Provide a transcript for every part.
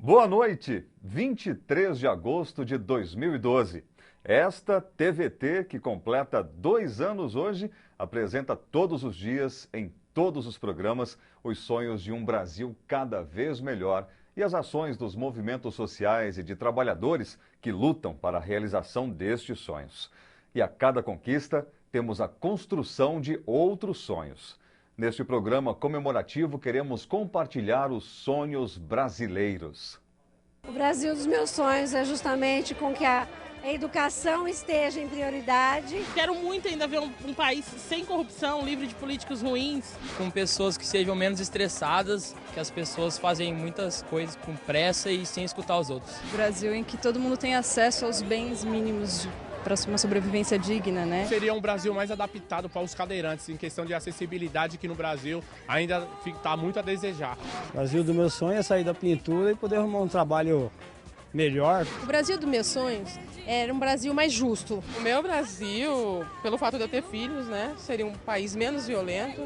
Boa noite, 23 de agosto de 2012. Esta TVT, que completa 2 anos hoje, apresenta todos os dias, em todos os programas, os sonhos de um Brasil cada vez melhor e as ações dos movimentos sociais e de trabalhadores que lutam para a realização destes sonhos. E a cada conquista, temos a construção de outros sonhos. Neste programa comemorativo, queremos compartilhar os sonhos brasileiros. O Brasil dos meus sonhos é justamente com que a educação esteja em prioridade. Quero muito ainda ver um país sem corrupção, livre de políticos ruins. Com pessoas que sejam menos estressadas, que as pessoas fazem muitas coisas com pressa e sem escutar os outros. Brasil em que todo mundo tem acesso aos bens mínimos para uma sobrevivência digna, né? Seria um Brasil mais adaptado para os cadeirantes, em questão de acessibilidade, que no Brasil ainda está muito a desejar. O Brasil do meu sonho é sair da pintura e poder arrumar um trabalho melhor. O Brasil dos meus sonhos era um Brasil mais justo. O meu Brasil, pelo fato de eu ter filhos, né, seria um país menos violento,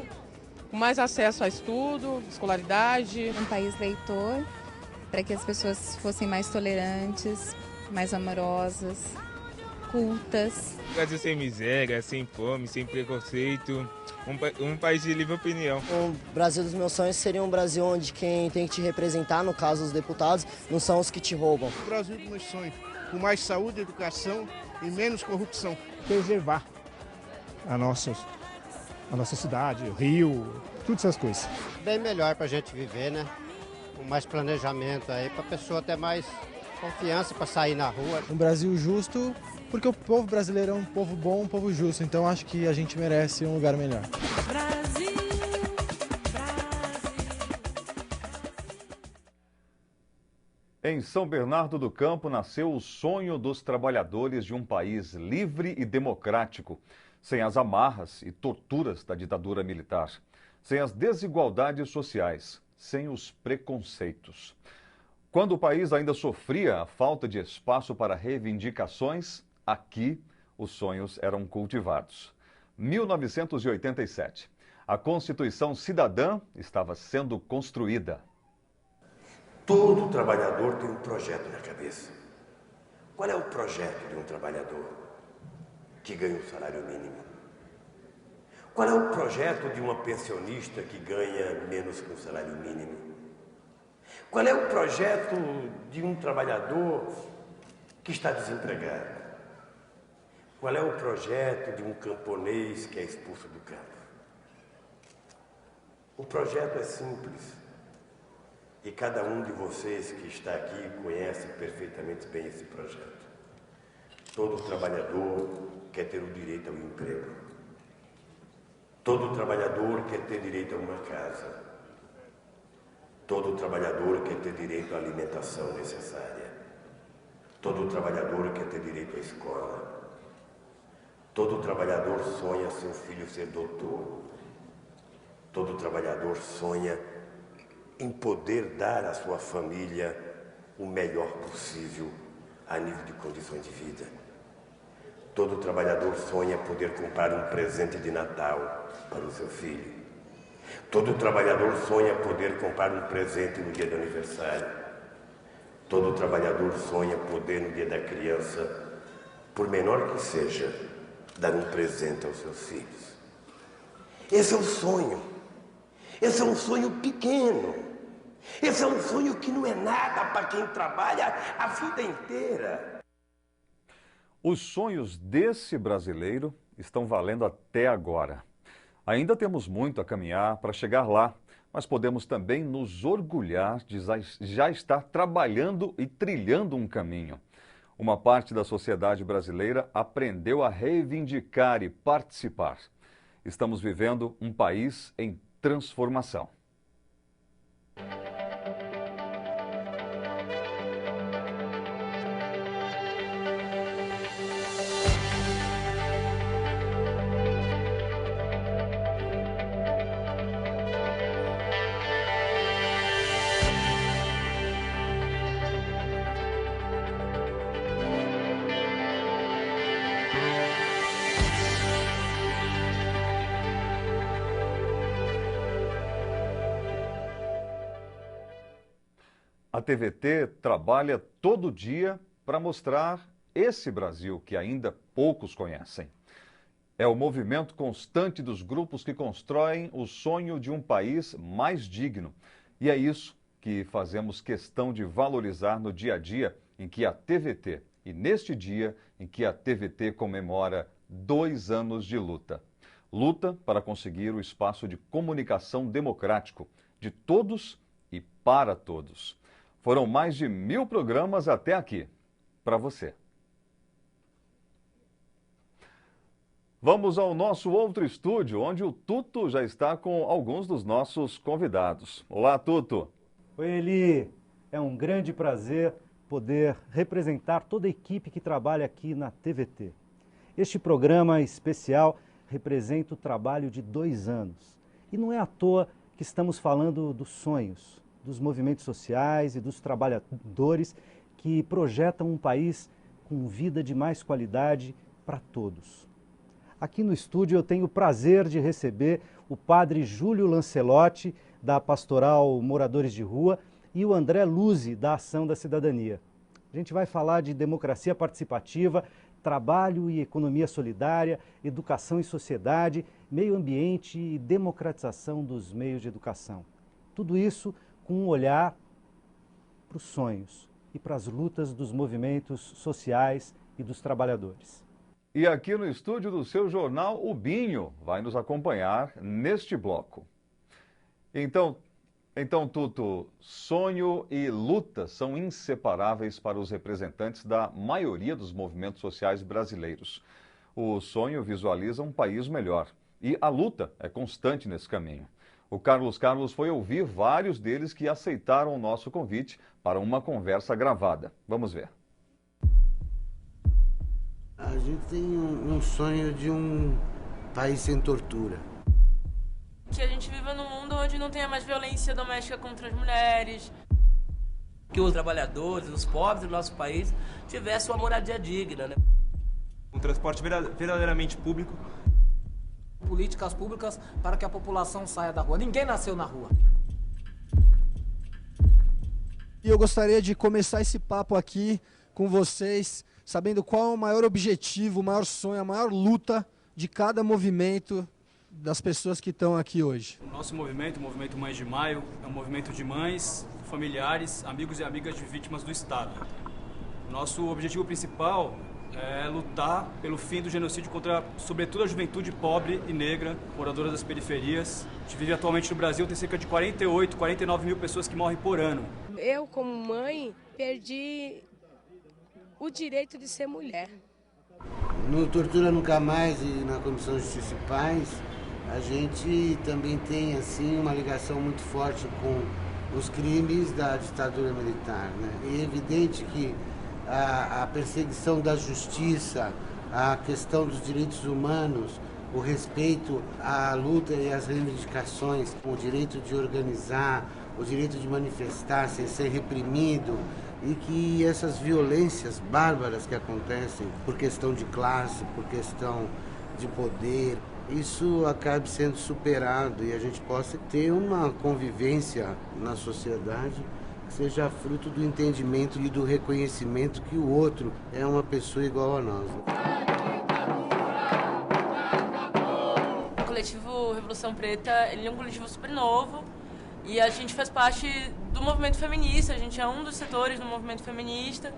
com mais acesso a estudo, escolaridade. Um país leitor, para que as pessoas fossem mais tolerantes, mais amorosas, cultas. Um Brasil sem miséria, sem fome, sem preconceito, um país de livre opinião. O Brasil dos meus sonhos seria um Brasil onde quem tem que te representar, no caso os deputados, não são os que te roubam. O Brasil dos meus sonhos, com mais saúde, educação e menos corrupção. Preservar a nossa cidade, o rio, todas essas coisas. Bem melhor para a gente viver, né? Com mais planejamento aí, para a pessoa ter mais confiança para sair na rua. Um Brasil justo, porque o povo brasileiro é um povo bom, um povo justo. Então acho que a gente merece um lugar melhor. Brasil, Brasil. Em São Bernardo do Campo nasceu o sonho dos trabalhadores de um país livre e democrático, sem as amarras e torturas da ditadura militar, sem as desigualdades sociais, sem os preconceitos. Quando o país ainda sofria a falta de espaço para reivindicações, aqui os sonhos eram cultivados. 1987. A Constituição Cidadã estava sendo construída. Todo trabalhador tem um projeto na cabeça. Qual é o projeto de um trabalhador que ganha um salário mínimo? Qual é o projeto de uma pensionista que ganha menos que um salário mínimo? Qual é o projeto de um trabalhador que está desempregado? Qual é o projeto de um camponês que é expulso do campo? O projeto é simples. E cada um de vocês que está aqui conhece perfeitamente bem esse projeto. Todo trabalhador quer ter o direito ao emprego. Todo trabalhador quer ter direito a uma casa. Todo trabalhador quer ter direito à alimentação necessária. Todo trabalhador quer ter direito à escola. Todo trabalhador sonha seu filho ser doutor. Todo trabalhador sonha em poder dar à sua família o melhor possível a nível de condições de vida. Todo trabalhador sonha poder comprar um presente de Natal para o seu filho. Todo trabalhador sonha poder comprar um presente no dia do aniversário. Todo trabalhador sonha poder, no dia da criança, por menor que seja, dar um presente aos seus filhos. Esse é o sonho. Esse é um sonho pequeno. Esse é um sonho que não é nada para quem trabalha a vida inteira. Os sonhos desse brasileiro estão valendo até agora. Ainda temos muito a caminhar para chegar lá, mas podemos também nos orgulhar de já estar trabalhando e trilhando um caminho. Uma parte da sociedade brasileira aprendeu a reivindicar e participar. Estamos vivendo um país em transformação. A TVT trabalha todo dia para mostrar esse Brasil que ainda poucos conhecem. É o movimento constante dos grupos que constroem o sonho de um país mais digno. E é isso que fazemos questão de valorizar no dia a dia em que a TVT, e neste dia em que a TVT comemora 2 anos de luta. Luta para conseguir o espaço de comunicação democrático de todos e para todos. Foram mais de 1000 programas até aqui, para você. Vamos ao nosso outro estúdio, onde o Tuto já está com alguns dos nossos convidados. Olá, Tuto. Oi, Eli. É um grande prazer poder representar toda a equipe que trabalha aqui na TVT. Este programa especial representa o trabalho de 2 anos. E não é à toa que estamos falando dos sonhos, dos movimentos sociais e dos trabalhadores que projetam um país com vida de mais qualidade para todos. Aqui no estúdio eu tenho o prazer de receber o padre Júlio Lancelotti, da Pastoral Moradores de Rua, e o André Luzzi, da Ação da Cidadania. A gente vai falar de democracia participativa, trabalho e economia solidária, educação e sociedade, meio ambiente e democratização dos meios de educação. Tudo isso com um olhar para os sonhos e para as lutas dos movimentos sociais e dos trabalhadores. E aqui no estúdio do seu jornal, o Binho vai nos acompanhar neste bloco. Então, Tuto, sonho e luta são inseparáveis para os representantes da maioria dos movimentos sociais brasileiros. O sonho visualiza um país melhor e a luta é constante nesse caminho. O Carlos foi ouvir vários deles que aceitaram o nosso convite para uma conversa gravada. Vamos ver. A gente tem um sonho de um país sem tortura. Que a gente viva num mundo onde não tenha mais violência doméstica contra as mulheres. Que os trabalhadores, os pobres do nosso país tivessem uma moradia digna, né? Um transporte verdadeiramente público. Políticas públicas para que a população saia da rua. Ninguém nasceu na rua. E eu gostaria de começar esse papo aqui com vocês, sabendo qual é o maior objetivo, o maior sonho, a maior luta de cada movimento das pessoas que estão aqui hoje. O nosso movimento, o Movimento Mães de Maio, é um movimento de mães, familiares, amigos e amigas de vítimas do Estado. Nosso objetivo principal é lutar pelo fim do genocídio contra, sobretudo, a juventude pobre e negra, moradora das periferias. A gente vive atualmente no Brasil, tem cerca de 49 mil pessoas que morrem por ano. Eu, como mãe, perdi o direito de ser mulher. No Tortura Nunca Mais e na Comissão Justiça e Paz, a gente também tem assim uma ligação muito forte com os crimes da ditadura militar, né? E é evidente que a perseguição da justiça, a questão dos direitos humanos, o respeito à luta e às reivindicações, o direito de organizar, o direito de manifestar sem ser reprimido, e que essas violências bárbaras que acontecem por questão de classe, por questão de poder, isso acabe sendo superado e a gente possa ter uma convivência na sociedade que seja fruto do entendimento e do reconhecimento que o outro é uma pessoa igual a nós. O coletivo Revolução Preta, ele é um coletivo super novo e a gente faz parte do movimento feminista, a gente é um dos setores do movimento feminista.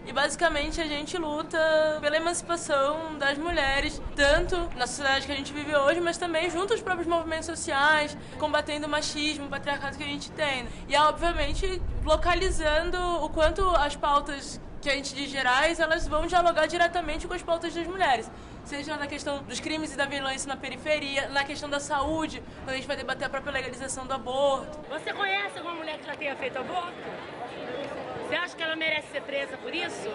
E basicamente a gente luta pela emancipação das mulheres, tanto na sociedade que a gente vive hoje, mas também junto aos próprios movimentos sociais, combatendo o machismo, o patriarcado que a gente tem. E obviamente localizando o quanto as pautas que a gente diz gerais, elas vão dialogar diretamente com as pautas das mulheres. Seja na questão dos crimes e da violência na periferia, na questão da saúde, quando a gente vai debater a própria legalização do aborto. Você conhece alguma mulher que já tenha feito aborto? Você acha que ela merece ser presa por isso?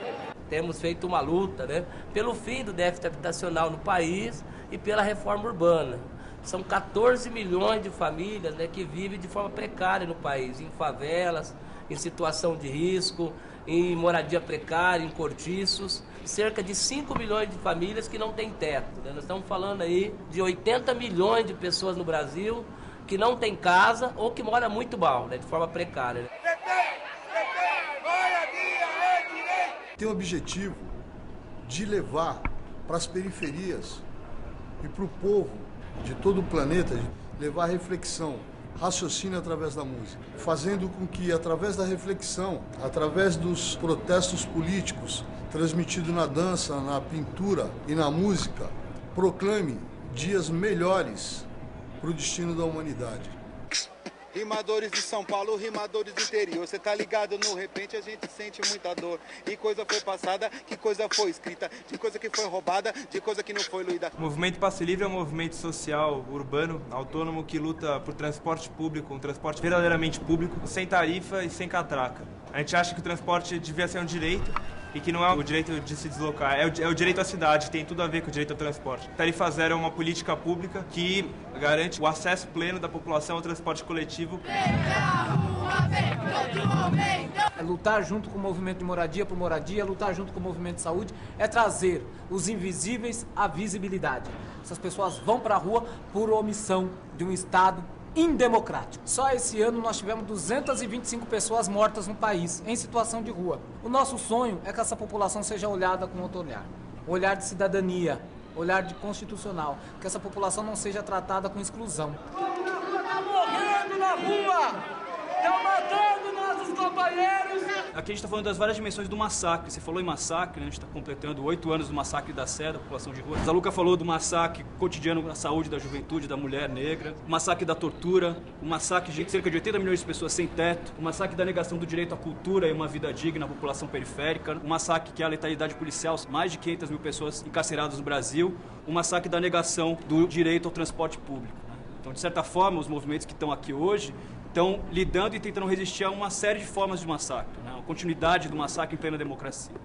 Temos feito uma luta, né, pelo fim do déficit habitacional no país e pela reforma urbana. São 14 milhões de famílias, né, que vivem de forma precária no país, em favelas, em situação de risco, em moradia precária, em cortiços. Cerca de 5 milhões de famílias que não têm teto, né? Nós estamos falando aí de 80 milhões de pessoas no Brasil que não têm casa ou que moram muito mal, né, de forma precária. Né? Tem o objetivo de levar para as periferias e para o povo de todo o planeta, levar reflexão, raciocínio através da música, fazendo com que, através da reflexão, através dos protestos políticos, transmitido na dança, na pintura e na música, proclame dias melhores para o destino da humanidade. Rimadores de São Paulo, rimadores do interior. Cê tá ligado, no repente a gente sente muita dor. Que coisa foi passada, que coisa foi escrita, de coisa que foi roubada, de coisa que não foi luída. O Movimento Passe Livre é um movimento social, urbano, autônomo, que luta por transporte público, um transporte verdadeiramente público, sem tarifa e sem catraca. A gente acha que o transporte devia ser um direito e que não é o direito de se deslocar, é o direito à cidade, tem tudo a ver com o direito ao transporte. Tarifa zero é uma política pública que garante o acesso pleno da população ao transporte coletivo. É lutar junto com o movimento de moradia por moradia, lutar junto com o movimento de saúde, é trazer os invisíveis à visibilidade. Essas pessoas vão para a rua por omissão de um Estado indemocrático. Só esse ano nós tivemos 225 pessoas mortas no país, em situação de rua. O nosso sonho é que essa população seja olhada com outro olhar. Olhar de cidadania, olhar de constitucional. Que essa população não seja tratada com exclusão. Tá morrendo na rua! Estão matando nossos companheiros! Aqui a gente está falando das várias dimensões do massacre. Você falou em massacre, né? A gente está completando 8 anos do massacre da Sé, da população de rua. Zaluca falou do massacre cotidiano da saúde, da juventude, da mulher negra. O massacre da tortura, o massacre de cerca de 80 milhões de pessoas sem teto. O massacre da negação do direito à cultura e uma vida digna à população periférica. O massacre que é a letalidade policial, mais de 500 mil pessoas encarceradas no Brasil. O massacre da negação do direito ao transporte público. Então, de certa forma, os movimentos que estão aqui hoje estão lidando e tentando resistir a uma série de formas de massacre, né? A continuidade do massacre em plena democracia.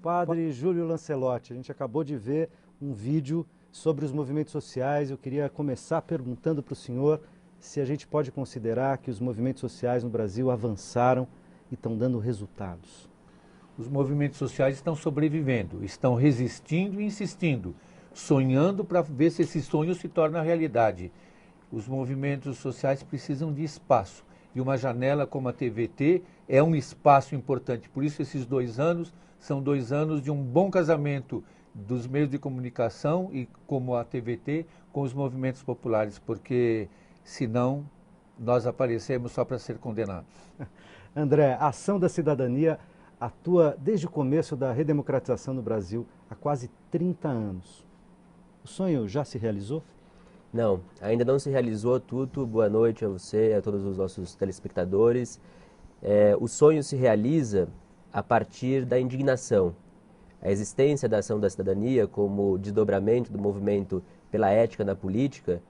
Padre Júlio Lancelotti, a gente acabou de ver um vídeo sobre os movimentos sociais. Eu queria começar perguntando para o senhor se a gente pode considerar que os movimentos sociais no Brasil avançaram e estão dando resultados. Os movimentos sociais estão sobrevivendo, estão resistindo e insistindo, sonhando para ver se esse sonho se torna realidade. Os movimentos sociais precisam de espaço e uma janela como a TVT é um espaço importante. Por isso esses 2 anos são 2 anos de um bom casamento dos meios de comunicação e como a TVT com os movimentos populares, porque senão nós aparecemos só para ser condenados. André, a Ação da Cidadania atua desde o começo da redemocratização no Brasil há quase 30 anos. O sonho já se realizou? Não, ainda não se realizou, Tuto. Boa noite a você e a todos os nossos telespectadores. O sonho se realiza a partir da indignação. A existência da Ação da Cidadania como desdobramento do movimento pela ética na política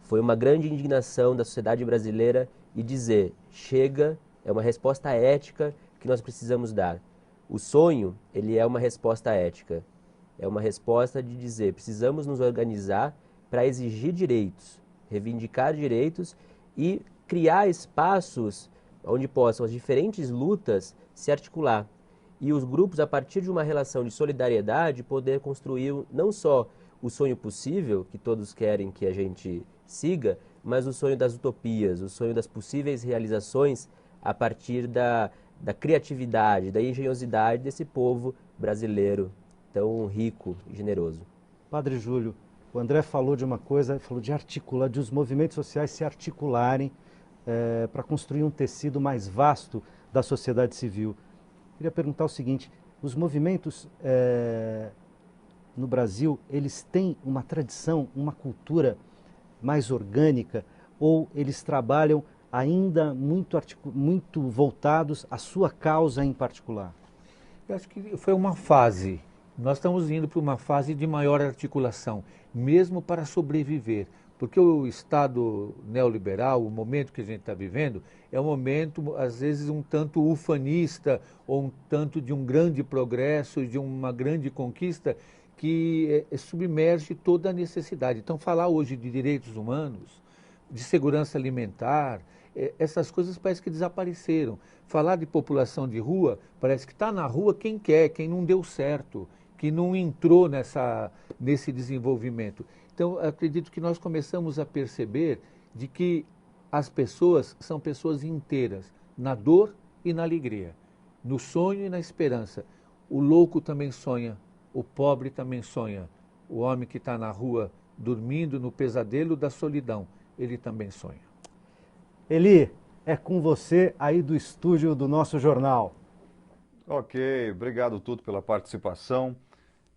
foi uma grande indignação da sociedade brasileira e dizer, chega, é uma resposta ética que nós precisamos dar. O sonho, ele é uma resposta ética. É uma resposta de dizer, precisamos nos organizar para exigir direitos, reivindicar direitos e criar espaços onde possam as diferentes lutas se articular. E os grupos, a partir de uma relação de solidariedade, poder construir não só o sonho possível, que todos querem que a gente siga, mas o sonho das utopias, o sonho das possíveis realizações a partir da criatividade, da engenhosidade desse povo brasileiro tão rico e generoso. Padre Júlio, o André falou de uma coisa, falou de articular, de os movimentos sociais se articularem para construir um tecido mais vasto da sociedade civil. Queria perguntar o seguinte, os movimentos no Brasil, eles têm uma tradição, uma cultura mais orgânica ou eles trabalham ainda muito voltados à sua causa em particular? Eu acho que foi uma fase. Nós estamos indo para uma fase de maior articulação, mesmo para sobreviver. Porque o Estado neoliberal, o momento que a gente está vivendo, é um momento, às vezes, um tanto ufanista, ou um tanto de um grande progresso, de uma grande conquista, que submerge toda a necessidade. Então, falar hoje de direitos humanos, de segurança alimentar, essas coisas parece que desapareceram. Falar de população de rua, parece que está na rua quem quer, quem não deu certo, que não entrou nesse desenvolvimento. Então, acredito que nós começamos a perceber de que as pessoas são pessoas inteiras, na dor e na alegria, no sonho e na esperança. O louco também sonha, o pobre também sonha, o homem que está na rua dormindo no pesadelo da solidão, ele também sonha. Eli, é com você aí do estúdio do nosso jornal. Ok, obrigado Tuto pela participação,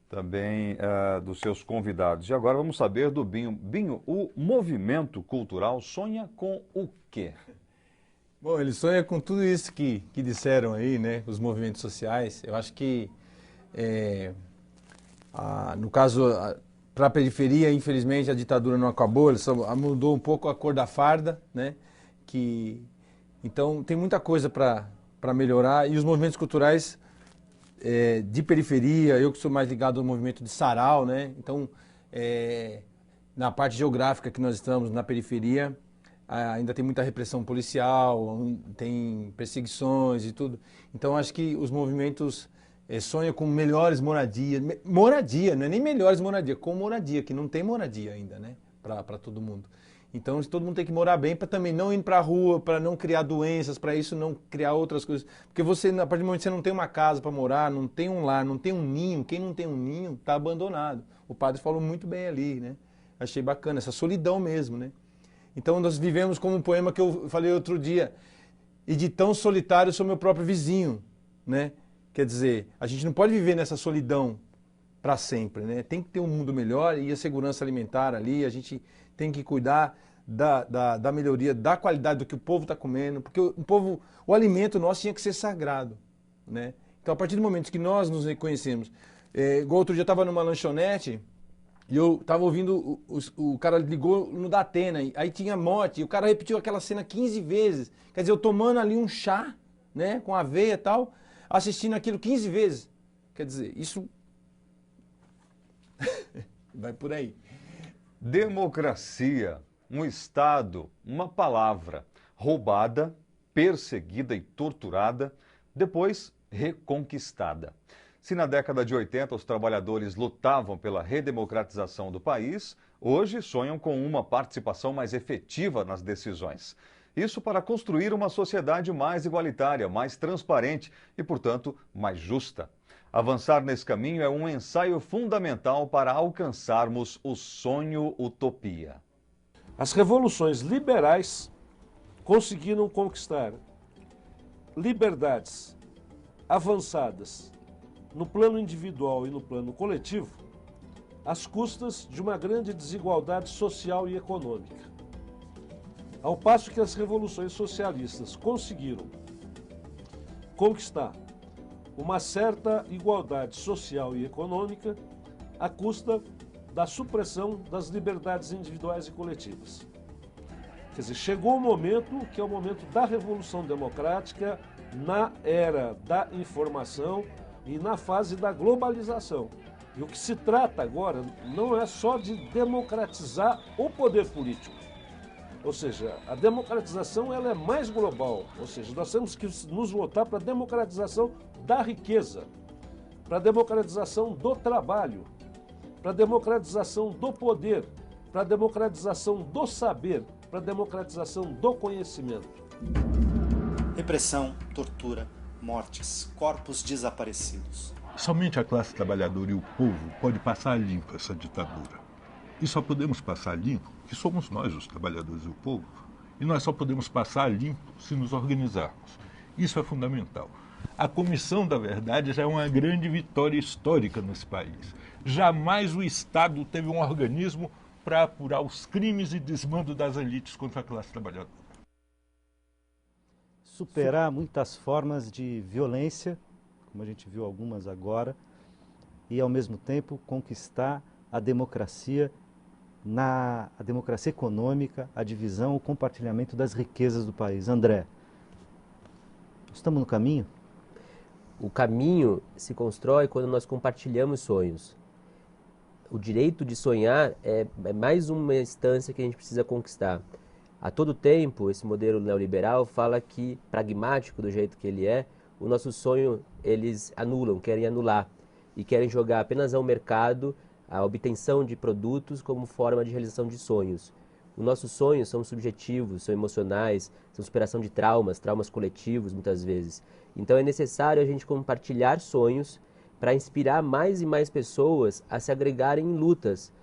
também dos seus convidados. E agora vamos saber do Binho. Binho, o movimento cultural sonha com o quê? Bom, ele sonha com tudo isso que disseram aí, né? Os movimentos sociais. Eu acho que, no caso, para a periferia, infelizmente, a ditadura não acabou, ele só mudou um pouco a cor da farda, né? Então, tem muita coisa para melhorar. E os movimentos culturais de periferia, eu que sou mais ligado ao movimento de sarau, né? Então, na parte geográfica que nós estamos, na periferia, ainda tem muita repressão policial, tem perseguições e tudo. Então, acho que os movimentos sonham com melhores moradias. Moradia, não é nem melhores moradia, com moradia, que não tem moradia ainda, né? Para todo mundo. Então, todo mundo tem que morar bem para também não ir para a rua, para não criar doenças, para isso não criar outras coisas. Porque você, a partir do momento que você não tem uma casa para morar, não tem um lar, não tem um ninho, quem não tem um ninho está abandonado. O padre falou muito bem ali, né? Achei bacana, essa solidão mesmo, né? Então, nós vivemos como um poema que eu falei outro dia, e de tão solitário sou meu próprio vizinho, né? Quer dizer, a gente não pode viver nessa solidão para sempre, né? Tem que ter um mundo melhor e a segurança alimentar ali, a gente tem que cuidar da melhoria, da qualidade do que o povo está comendo, porque o alimento nosso tinha que ser sagrado, né? Então, a partir do momento que nós nos reconhecemos, igual outro dia eu estava numa lanchonete e eu estava ouvindo, o cara ligou no Datena, aí tinha morte, e o cara repetiu aquela cena 15 vezes, quer dizer, eu tomando ali um chá, né, com aveia e tal, assistindo aquilo 15 vezes, quer dizer, isso vai por aí. Democracia, um Estado, uma palavra, roubada, perseguida e torturada, depois reconquistada. Se na década de 80 os trabalhadores lutavam pela redemocratização do país, hoje sonham com uma participação mais efetiva nas decisões. Isso para construir uma sociedade mais igualitária, mais transparente e, portanto, mais justa. Avançar nesse caminho é um ensaio fundamental para alcançarmos o sonho utopia. As revoluções liberais conseguiram conquistar liberdades avançadas no plano individual e no plano coletivo, às custas de uma grande desigualdade social e econômica. Ao passo que as revoluções socialistas conseguiram conquistar uma certa igualdade social e econômica à custa da supressão das liberdades individuais e coletivas. Quer dizer, chegou o momento que é o momento da revolução democrática na era da informação e na fase da globalização. E o que se trata agora não é só de democratizar o poder político. Ou seja, a democratização ela é mais global. Ou seja, nós temos que nos voltar para a democratização da riqueza, para a democratização do trabalho, para a democratização do poder, para a democratização do saber, para a democratização do conhecimento. Repressão, tortura, mortes, corpos desaparecidos. Somente a classe trabalhadora e o povo pode passar limpo essa ditadura. E só podemos passar limpo, que somos nós, os trabalhadores e o povo, e nós só podemos passar limpo se nos organizarmos. Isso é fundamental. A Comissão da Verdade já é uma grande vitória histórica nesse país. Jamais o Estado teve um organismo para apurar os crimes e desmando das elites contra a classe trabalhadora. Superar muitas formas de violência, como a gente viu algumas agora, e ao mesmo tempo conquistar a democracia, a democracia econômica, a divisão, o compartilhamento das riquezas do país. André, estamos no caminho? O caminho se constrói quando nós compartilhamos sonhos. O direito de sonhar é mais uma instância que a gente precisa conquistar. A todo tempo, esse modelo neoliberal fala que, pragmático do jeito que ele é, o nosso sonho eles anulam, querem anular e querem jogar apenas ao mercado a obtenção de produtos como forma de realização de sonhos. Os nossos sonhos são subjetivos, são emocionais, são superação de traumas coletivos muitas vezes. Então é necessário a gente compartilhar sonhos para inspirar mais e mais pessoas a se agregarem em lutas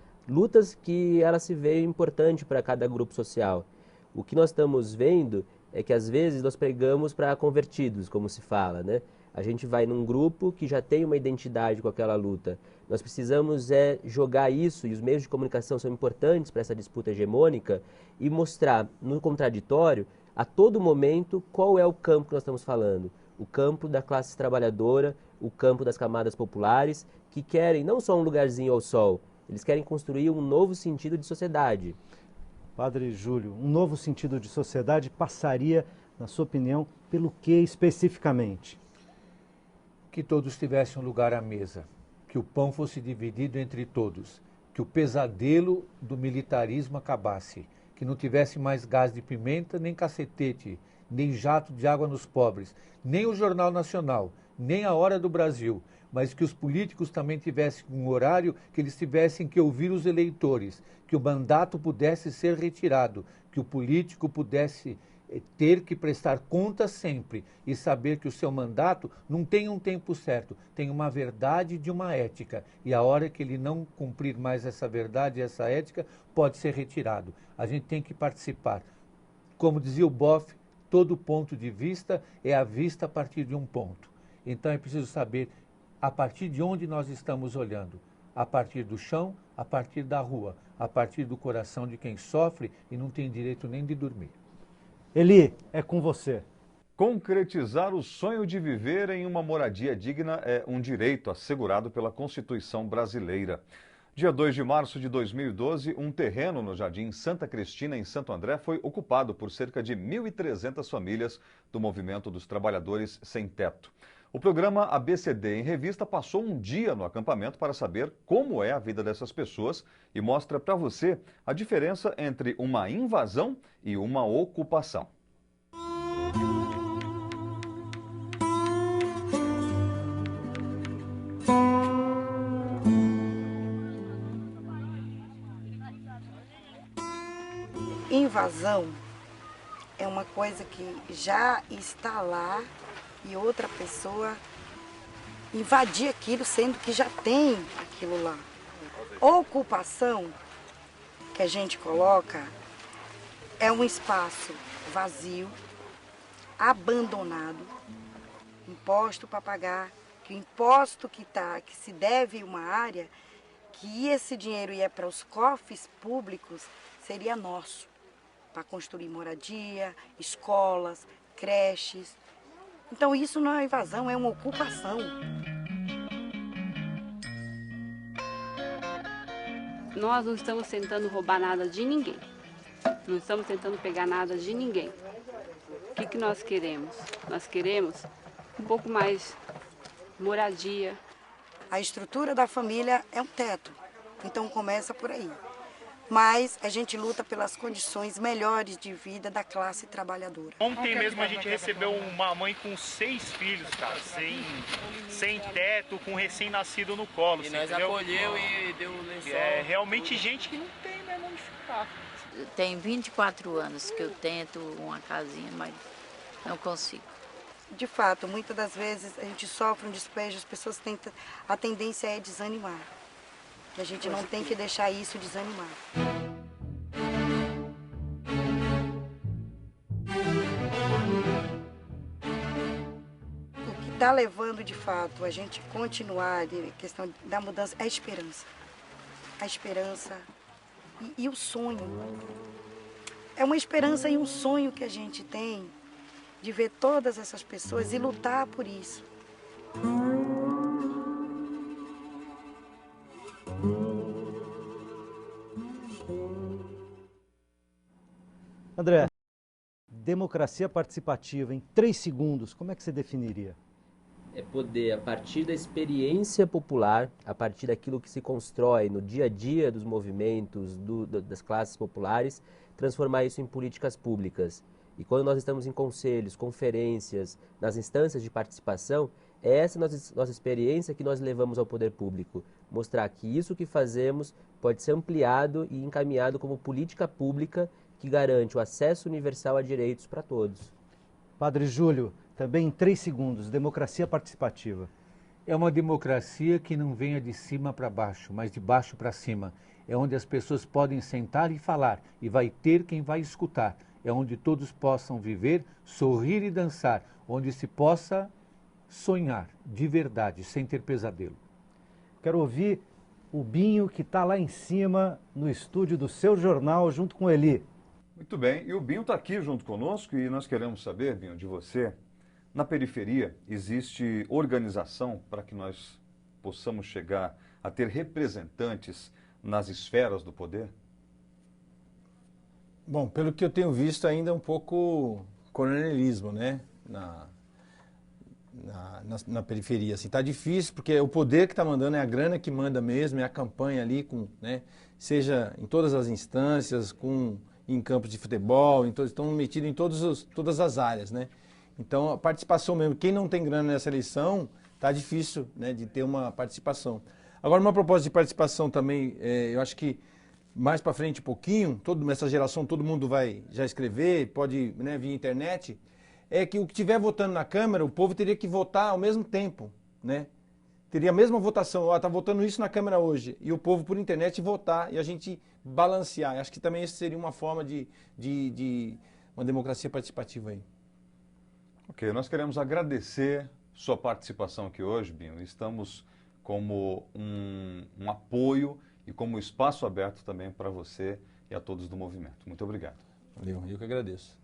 que elas se veem importante para cada grupo social. O que nós estamos vendo é que às vezes nós pregamos para convertidos, como se fala, né? A gente vai num grupo que já tem uma identidade com aquela luta. Nós precisamos jogar isso, e os meios de comunicação são importantes para essa disputa hegemônica, e mostrar no contraditório, a todo momento, qual é o campo que nós estamos falando. O campo da classe trabalhadora, o campo das camadas populares, que querem não só um lugarzinho ao sol, eles querem construir um novo sentido de sociedade. Padre Júlio, um novo sentido de sociedade passaria, na sua opinião, pelo que especificamente? Que todos tivessem um lugar à mesa, que o pão fosse dividido entre todos, que o pesadelo do militarismo acabasse, que não tivesse mais gás de pimenta, nem cacetete, nem jato de água nos pobres, nem o Jornal Nacional, nem a Hora do Brasil, mas que os políticos também tivessem um horário que eles tivessem que ouvir os eleitores, que o mandato pudesse ser retirado, que o político pudesse ter que prestar conta sempre e saber que o seu mandato não tem um tempo certo, tem uma verdade de uma ética, e a hora que ele não cumprir mais essa verdade e essa ética, pode ser retirado. A gente tem que participar. Como dizia o Boff, todo ponto de vista é a vista a partir de um ponto. Então é preciso saber a partir de onde nós estamos olhando, a partir do chão, a partir da rua, a partir do coração de quem sofre e não tem direito nem de dormir. Eli, é com você. Concretizar o sonho de viver em uma moradia digna é um direito assegurado pela Constituição brasileira. Dia 2 de março de 2012, um terreno no Jardim Santa Cristina, em Santo André, foi ocupado por cerca de 1.300 famílias do Movimento dos Trabalhadores Sem Teto. O programa ABCD em Revista passou um dia no acampamento para saber como é a vida dessas pessoas e mostra para você a diferença entre uma invasão e uma ocupação. Invasão é uma coisa que já está lá e outra pessoa invadir aquilo, sendo que já tem aquilo lá. Ocupação, que a gente coloca, é um espaço vazio, abandonado, imposto para pagar, que o imposto que se deve uma área, que esse dinheiro ia para os cofres públicos, seria nosso, para construir moradia, escolas, creches. Então isso não é invasão, é uma ocupação. Nós não estamos tentando roubar nada de ninguém. Não estamos tentando pegar nada de ninguém. O que nós queremos? Nós queremos um pouco mais moradia. A estrutura da família é um teto, então começa por aí. Mas a gente luta pelas condições melhores de vida da classe trabalhadora. Ontem mesmo a gente recebeu uma mãe com 6 filhos, cara, sem teto, com recém-nascido no colo. E nós acolheu e deu lençol. É realmente gente que não tem mesmo onde ficar. Tem 24 anos que eu tento uma casinha, mas não consigo. De fato, muitas das vezes a gente sofre um despejo, as pessoas tentam, a tendência é desanimar. A gente não tem que deixar isso desanimar. O que está levando, de fato, a gente continuar, a questão da mudança, é a esperança. A esperança e o sonho. É uma esperança e um sonho que a gente tem de ver todas essas pessoas e lutar por isso. André, democracia participativa em 3 segundos, como é que você definiria? É poder, a partir da experiência popular, a partir daquilo que se constrói no dia a dia dos movimentos, das classes populares, transformar isso em políticas públicas. E quando nós estamos em conselhos, conferências, nas instâncias de participação, Essa é a nossa experiência que nós levamos ao poder público. Mostrar que isso que fazemos pode ser ampliado e encaminhado como política pública que garante o acesso universal a direitos para todos. Padre Júlio, também em 3 segundos, democracia participativa. É uma democracia que não venha de cima para baixo, mas de baixo para cima. É onde as pessoas podem sentar e falar, e vai ter quem vai escutar. É onde todos possam viver, sorrir e dançar, onde se possa sonhar de verdade, sem ter pesadelo. Quero ouvir o Binho, que está lá em cima, no estúdio do seu jornal, junto com Eli. Muito bem, e o Binho está aqui junto conosco e nós queremos saber, Binho, de você, na periferia existe organização para que nós possamos chegar a ter representantes nas esferas do poder? Bom, pelo que eu tenho visto ainda é um pouco coronelismo, né, na periferia. Assim, tá difícil porque é o poder que está mandando, é a grana que manda mesmo, é a campanha ali, né, seja em todas as instâncias, em campos de futebol, estão metidos em todas as áreas, né. Então a participação mesmo, quem não tem grana nessa eleição, tá difícil, né, de ter uma participação. Agora, uma proposta de participação também, eu acho que mais para frente um pouquinho, essa geração, todo mundo vai já escrever, pode, né, via internet, é que o que estiver votando na Câmara, o povo teria que votar ao mesmo tempo, né? Teria a mesma votação, está votando isso na Câmara hoje, e o povo por internet votar, e a gente balancear. Acho que também isso seria uma forma de uma democracia participativa aí. Ok, nós queremos agradecer sua participação aqui hoje, Binho. Estamos como um apoio e como espaço aberto também para você e a todos do movimento. Muito obrigado. Valeu, eu que agradeço.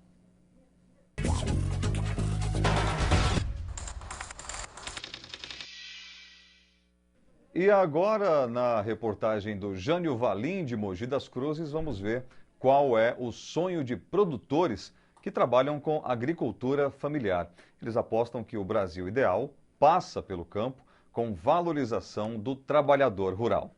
E agora, na reportagem do Jânio Valim, de Mogi das Cruzes, vamos ver qual é o sonho de produtores que trabalham com agricultura familiar. Eles apostam que o Brasil ideal passa pelo campo com valorização do trabalhador rural.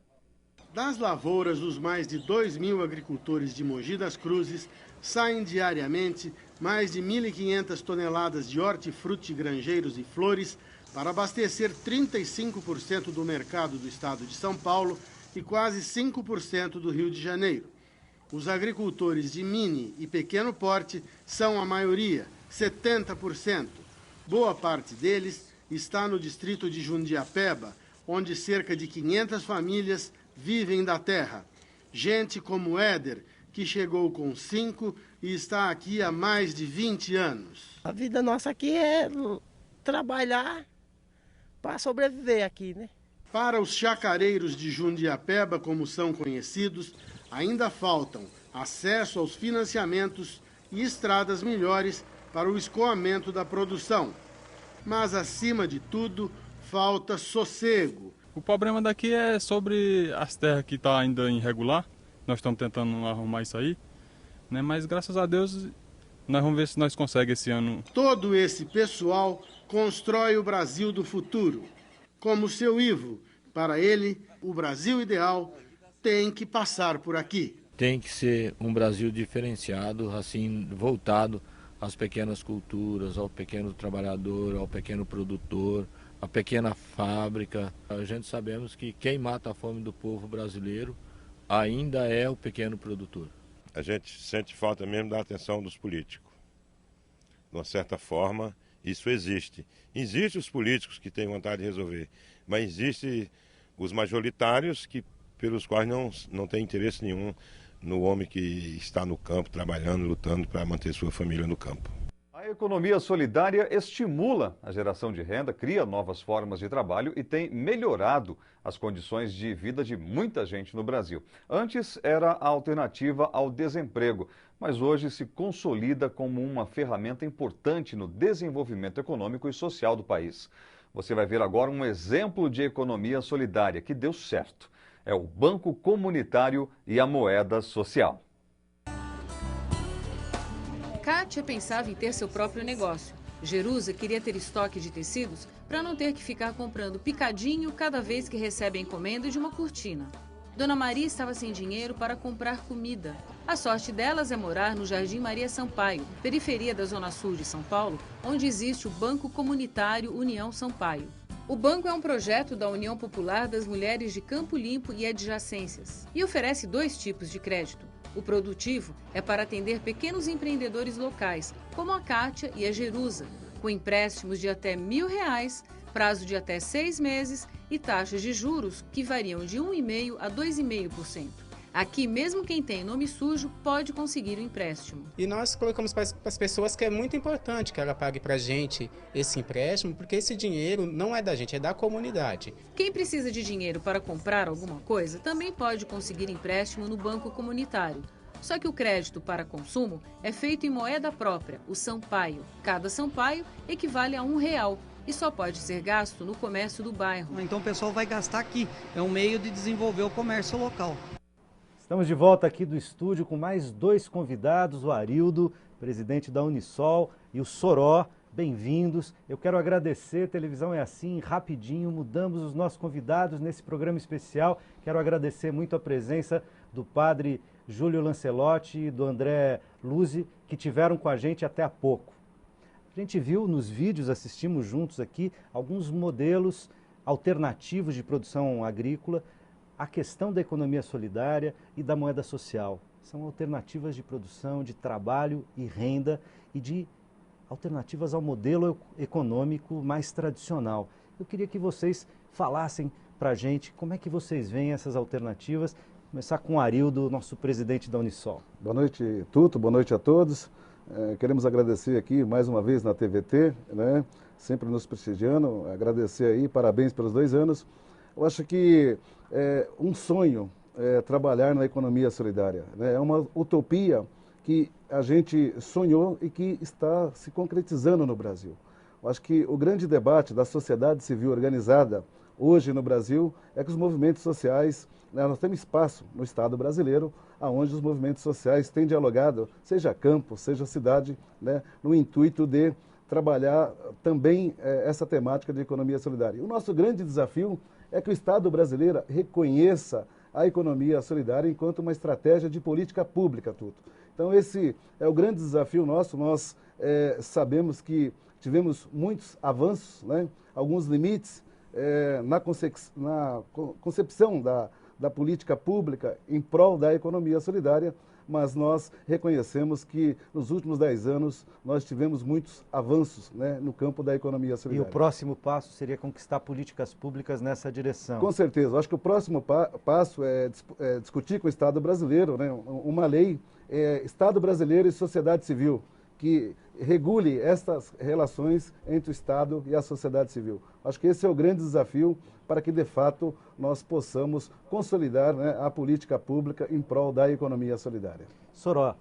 Das lavouras, os mais de 2.000 agricultores de Mogi das Cruzes saem diariamente mais de 1.500 toneladas de hortifruti, granjeiros e flores para abastecer 35% do mercado do estado de São Paulo e quase 5% do Rio de Janeiro. Os agricultores de mini e pequeno porte são a maioria, 70%. Boa parte deles está no distrito de Jundiapeba, onde cerca de 500 famílias vivem da terra. Gente como Éder, que chegou com 5 e está aqui há mais de 20 anos. A vida nossa aqui é trabalhar para sobreviver aqui, né? Para os chacareiros de Jundiapeba, como são conhecidos, ainda faltam acesso aos financiamentos e estradas melhores para o escoamento da produção. Mas, acima de tudo, falta sossego. O problema daqui é sobre as terras que estão ainda irregular. Nós estamos tentando arrumar isso aí, né? Mas graças a Deus nós vamos ver se nós conseguimos esse ano. Todo esse pessoal constrói o Brasil do futuro. Como seu Ivo, para ele, o Brasil ideal tem que passar por aqui. Tem que ser um Brasil diferenciado, assim, voltado às pequenas culturas, ao pequeno trabalhador, ao pequeno produtor, à pequena fábrica. A gente sabemos que quem mata a fome do povo brasileiro ainda é o pequeno produtor. A gente sente falta mesmo da atenção dos políticos. De uma certa forma, isso existe. Existem os políticos que têm vontade de resolver, mas existem os majoritários pelos quais não tem interesse nenhum no homem que está no campo, trabalhando, lutando para manter sua família no campo. A economia solidária estimula a geração de renda, cria novas formas de trabalho e tem melhorado as condições de vida de muita gente no Brasil. Antes era a alternativa ao desemprego, mas hoje se consolida como uma ferramenta importante no desenvolvimento econômico e social do país. Você vai ver agora um exemplo de economia solidária que deu certo. É o Banco Comunitário e a Moeda Social. Kátia pensava em ter seu próprio negócio. Jerusa queria ter estoque de tecidos para não ter que ficar comprando picadinho cada vez que recebe a encomenda de uma cortina. Dona Maria estava sem dinheiro para comprar comida. A sorte delas é morar no Jardim Maria Sampaio, periferia da Zona Sul de São Paulo, onde existe o Banco Comunitário União Sampaio. O banco é um projeto da União Popular das Mulheres de Campo Limpo e adjacências e oferece 2 tipos de crédito. O produtivo é para atender pequenos empreendedores locais, como a Kátia e a Jerusa, com empréstimos de até R$1.000, prazo de até 6 meses e taxas de juros que variam de 1,5% a 2,5%. Aqui, mesmo quem tem nome sujo pode conseguir o empréstimo. E nós colocamos para as pessoas que é muito importante que ela pague para a gente esse empréstimo, porque esse dinheiro não é da gente, é da comunidade. Quem precisa de dinheiro para comprar alguma coisa também pode conseguir empréstimo no banco comunitário. Só que o crédito para consumo é feito em moeda própria, o Sampaio. Cada Sampaio equivale a R$1 e só pode ser gasto no comércio do bairro. Então o pessoal vai gastar aqui, é um meio de desenvolver o comércio local. Estamos de volta aqui do estúdio com mais 2 convidados, o Arildo, presidente da Unisol, e o Soró. Bem-vindos. Eu quero agradecer, televisão é assim, rapidinho, mudamos os nossos convidados nesse programa especial. Quero agradecer muito a presença do padre Júlio Lancelotti e do André Luzi, que tiveram com a gente até há pouco. A gente viu nos vídeos, assistimos juntos aqui, alguns modelos alternativos de produção agrícola, a questão da economia solidária e da moeda social. São alternativas de produção, de trabalho e renda e de alternativas ao modelo econômico mais tradicional. Eu queria que vocês falassem para a gente como é que vocês veem essas alternativas. Vou começar com o Arildo, nosso presidente da Unisol. Boa noite, Tuto. Boa noite a todos. Queremos agradecer aqui mais uma vez na TVT, né? Sempre nos prestigiando. Agradecer aí, parabéns pelos 2 anos. Eu acho que é um sonho trabalhar na economia solidária, né? É uma utopia que a gente sonhou e que está se concretizando no Brasil. Eu acho que o grande debate da sociedade civil organizada hoje no Brasil é que os movimentos sociais, né, nós temos espaço no Estado brasileiro, onde os movimentos sociais têm dialogado, seja campo, seja cidade, né, no intuito de trabalhar também essa temática de economia solidária. O nosso grande desafio é que o Estado brasileiro reconheça a economia solidária enquanto uma estratégia de política pública, Tuto. Então esse é o grande desafio nosso. Nós sabemos que tivemos muitos avanços, né, alguns limites na concepção da política pública em prol da economia solidária, mas nós reconhecemos que nos últimos 10 anos nós tivemos muitos avanços, né, no campo da economia solidária. E o próximo passo seria conquistar políticas públicas nessa direção? Com certeza. Eu acho que o próximo passo é discutir com o Estado brasileiro, né, uma lei, Estado brasileiro e sociedade civil, que regule estas relações entre o Estado e a sociedade civil. Acho que esse é o grande desafio para que, de fato, nós possamos consolidar, né, a política pública em prol da economia solidária. Soró,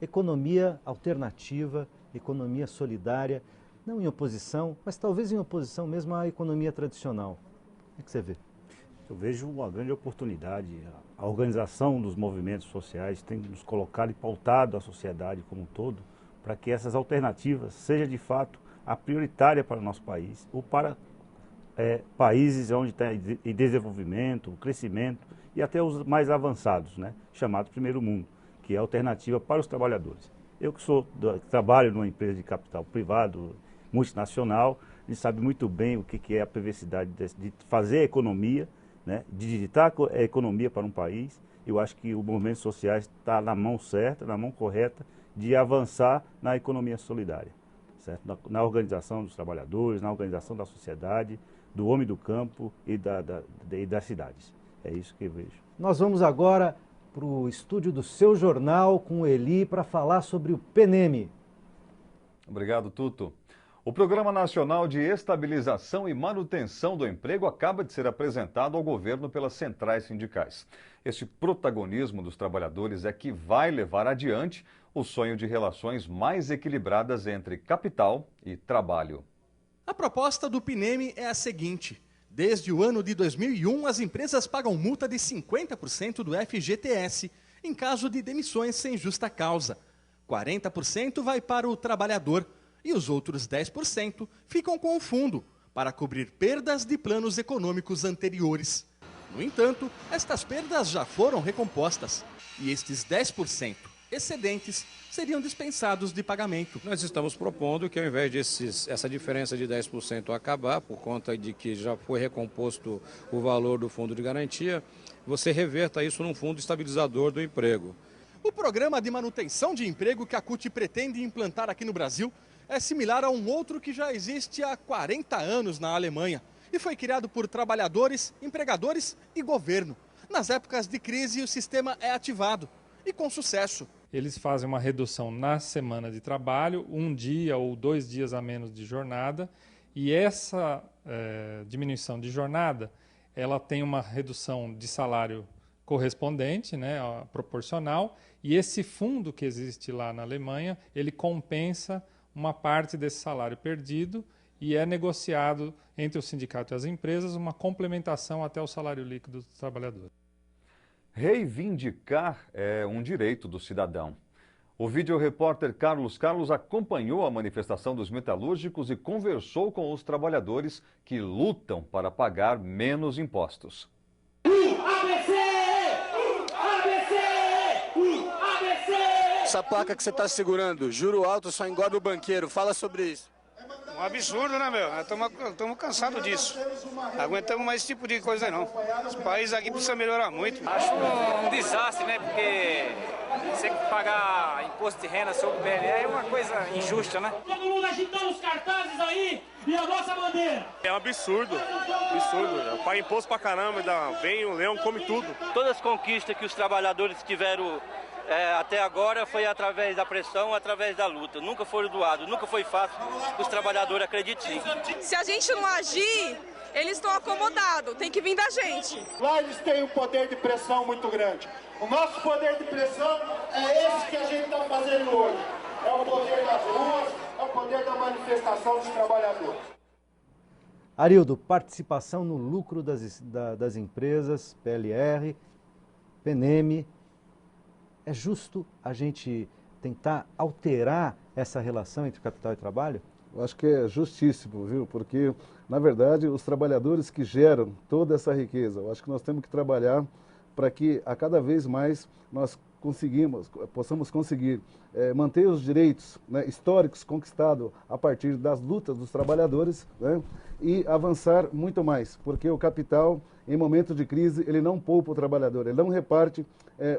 economia alternativa, economia solidária, não em oposição, mas talvez em oposição mesmo à economia tradicional. O que você vê? Eu vejo uma grande oportunidade. A organização dos movimentos sociais tem nos colocado e pautado a sociedade como um todo para que essas alternativas sejam de fato a prioritária para o nosso país ou para países onde tem desenvolvimento, crescimento e até os mais avançados, né, chamados primeiro mundo, que é a alternativa para os trabalhadores. Eu que trabalho numa empresa de capital privado, multinacional, a gente sabe muito bem o que é a perversidade de fazer a economia, né, de digitar a economia para um país. Eu acho que o movimento social está na mão certa, na mão correta, de avançar na economia solidária, certo? Na organização dos trabalhadores, na organização da sociedade, do homem do campo e das cidades. É isso que eu vejo. Nós vamos agora para o estúdio do Seu Jornal com o Eli para falar sobre o PNEM. Obrigado, Tuto. O Programa Nacional de Estabilização e Manutenção do Emprego acaba de ser apresentado ao governo pelas centrais sindicais. Este protagonismo dos trabalhadores é que vai levar adiante o sonho de relações mais equilibradas entre capital e trabalho. A proposta do PNEM é a seguinte: desde o ano de 2001, as empresas pagam multa de 50% do FGTS em caso de demissões sem justa causa. 40% vai para o trabalhador e os outros 10% ficam com o fundo para cobrir perdas de planos econômicos anteriores. No entanto, estas perdas já foram recompostas e estes 10% excedentes seriam dispensados de pagamento. Nós estamos propondo que ao invés essa diferença de 10% acabar, por conta de que já foi recomposto o valor do fundo de garantia, você reverta isso num fundo estabilizador do emprego. O programa de manutenção de emprego que a CUT pretende implantar aqui no Brasil é similar a um outro que já existe há 40 anos na Alemanha e foi criado por trabalhadores, empregadores e governo. Nas épocas de crise, o sistema é ativado e com sucesso. Eles fazem uma redução na semana de trabalho, 1 dia ou 2 dias a menos de jornada, e essa diminuição de jornada, ela tem uma redução de salário correspondente, né, proporcional, e esse fundo que existe lá na Alemanha, ele compensa uma parte desse salário perdido e é negociado entre o sindicato e as empresas uma complementação até o salário líquido do trabalhador. Reivindicar é um direito do cidadão. O videorepórter Carlos acompanhou a manifestação dos metalúrgicos e conversou com os trabalhadores que lutam para pagar menos impostos. Essa placa que você está segurando, juro alto só engorda o banqueiro, fala sobre isso. Um absurdo, né, meu? Estamos cansados disso. Aguentamos mais esse tipo de coisa não. Os países aqui precisam melhorar muito. Acho um desastre, né? Porque você pagar imposto de renda sobre o PLR é uma coisa injusta, né? Todo mundo agitando os cartazes aí e a nossa bandeira. É um absurdo, absurdo. Paga imposto pra caramba, vem o leão, come tudo. Todas as conquistas que os trabalhadores tiveram até agora foi através da pressão, através da luta. Nunca foi doado, nunca foi fácil que os trabalhadores acreditem. Se a gente não agir, eles estão acomodados, tem que vir da gente. Lá eles têm um poder de pressão muito grande. O nosso poder de pressão é esse que a gente está fazendo hoje. É o poder das ruas, é o poder da manifestação dos trabalhadores. Arildo, participação no lucro das empresas, PLR, PNEM. É justo a gente tentar alterar essa relação entre capital e trabalho? Eu acho que é justíssimo, viu? Porque, na verdade, os trabalhadores que geram toda essa riqueza, eu acho que nós temos que trabalhar para que a cada vez mais nós possamos conseguir manter os direitos, né, históricos conquistados a partir das lutas dos trabalhadores, né, e avançar muito mais, porque o capital, em momento de crise, ele não poupa o trabalhador, ele não reparte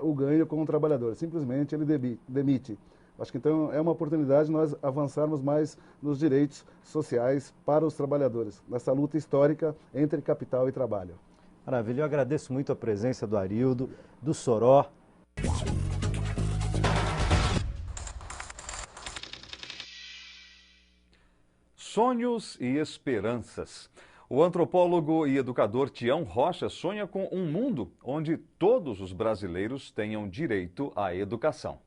o ganho com o trabalhador, simplesmente ele demite. Acho que então é uma oportunidade de nós avançarmos mais nos direitos sociais para os trabalhadores, nessa luta histórica entre capital e trabalho. Maravilha, eu agradeço muito a presença do Arildo, do Soró. Sonhos e esperanças. O antropólogo e educador Tião Rocha sonha com um mundo onde todos os brasileiros tenham direito à educação.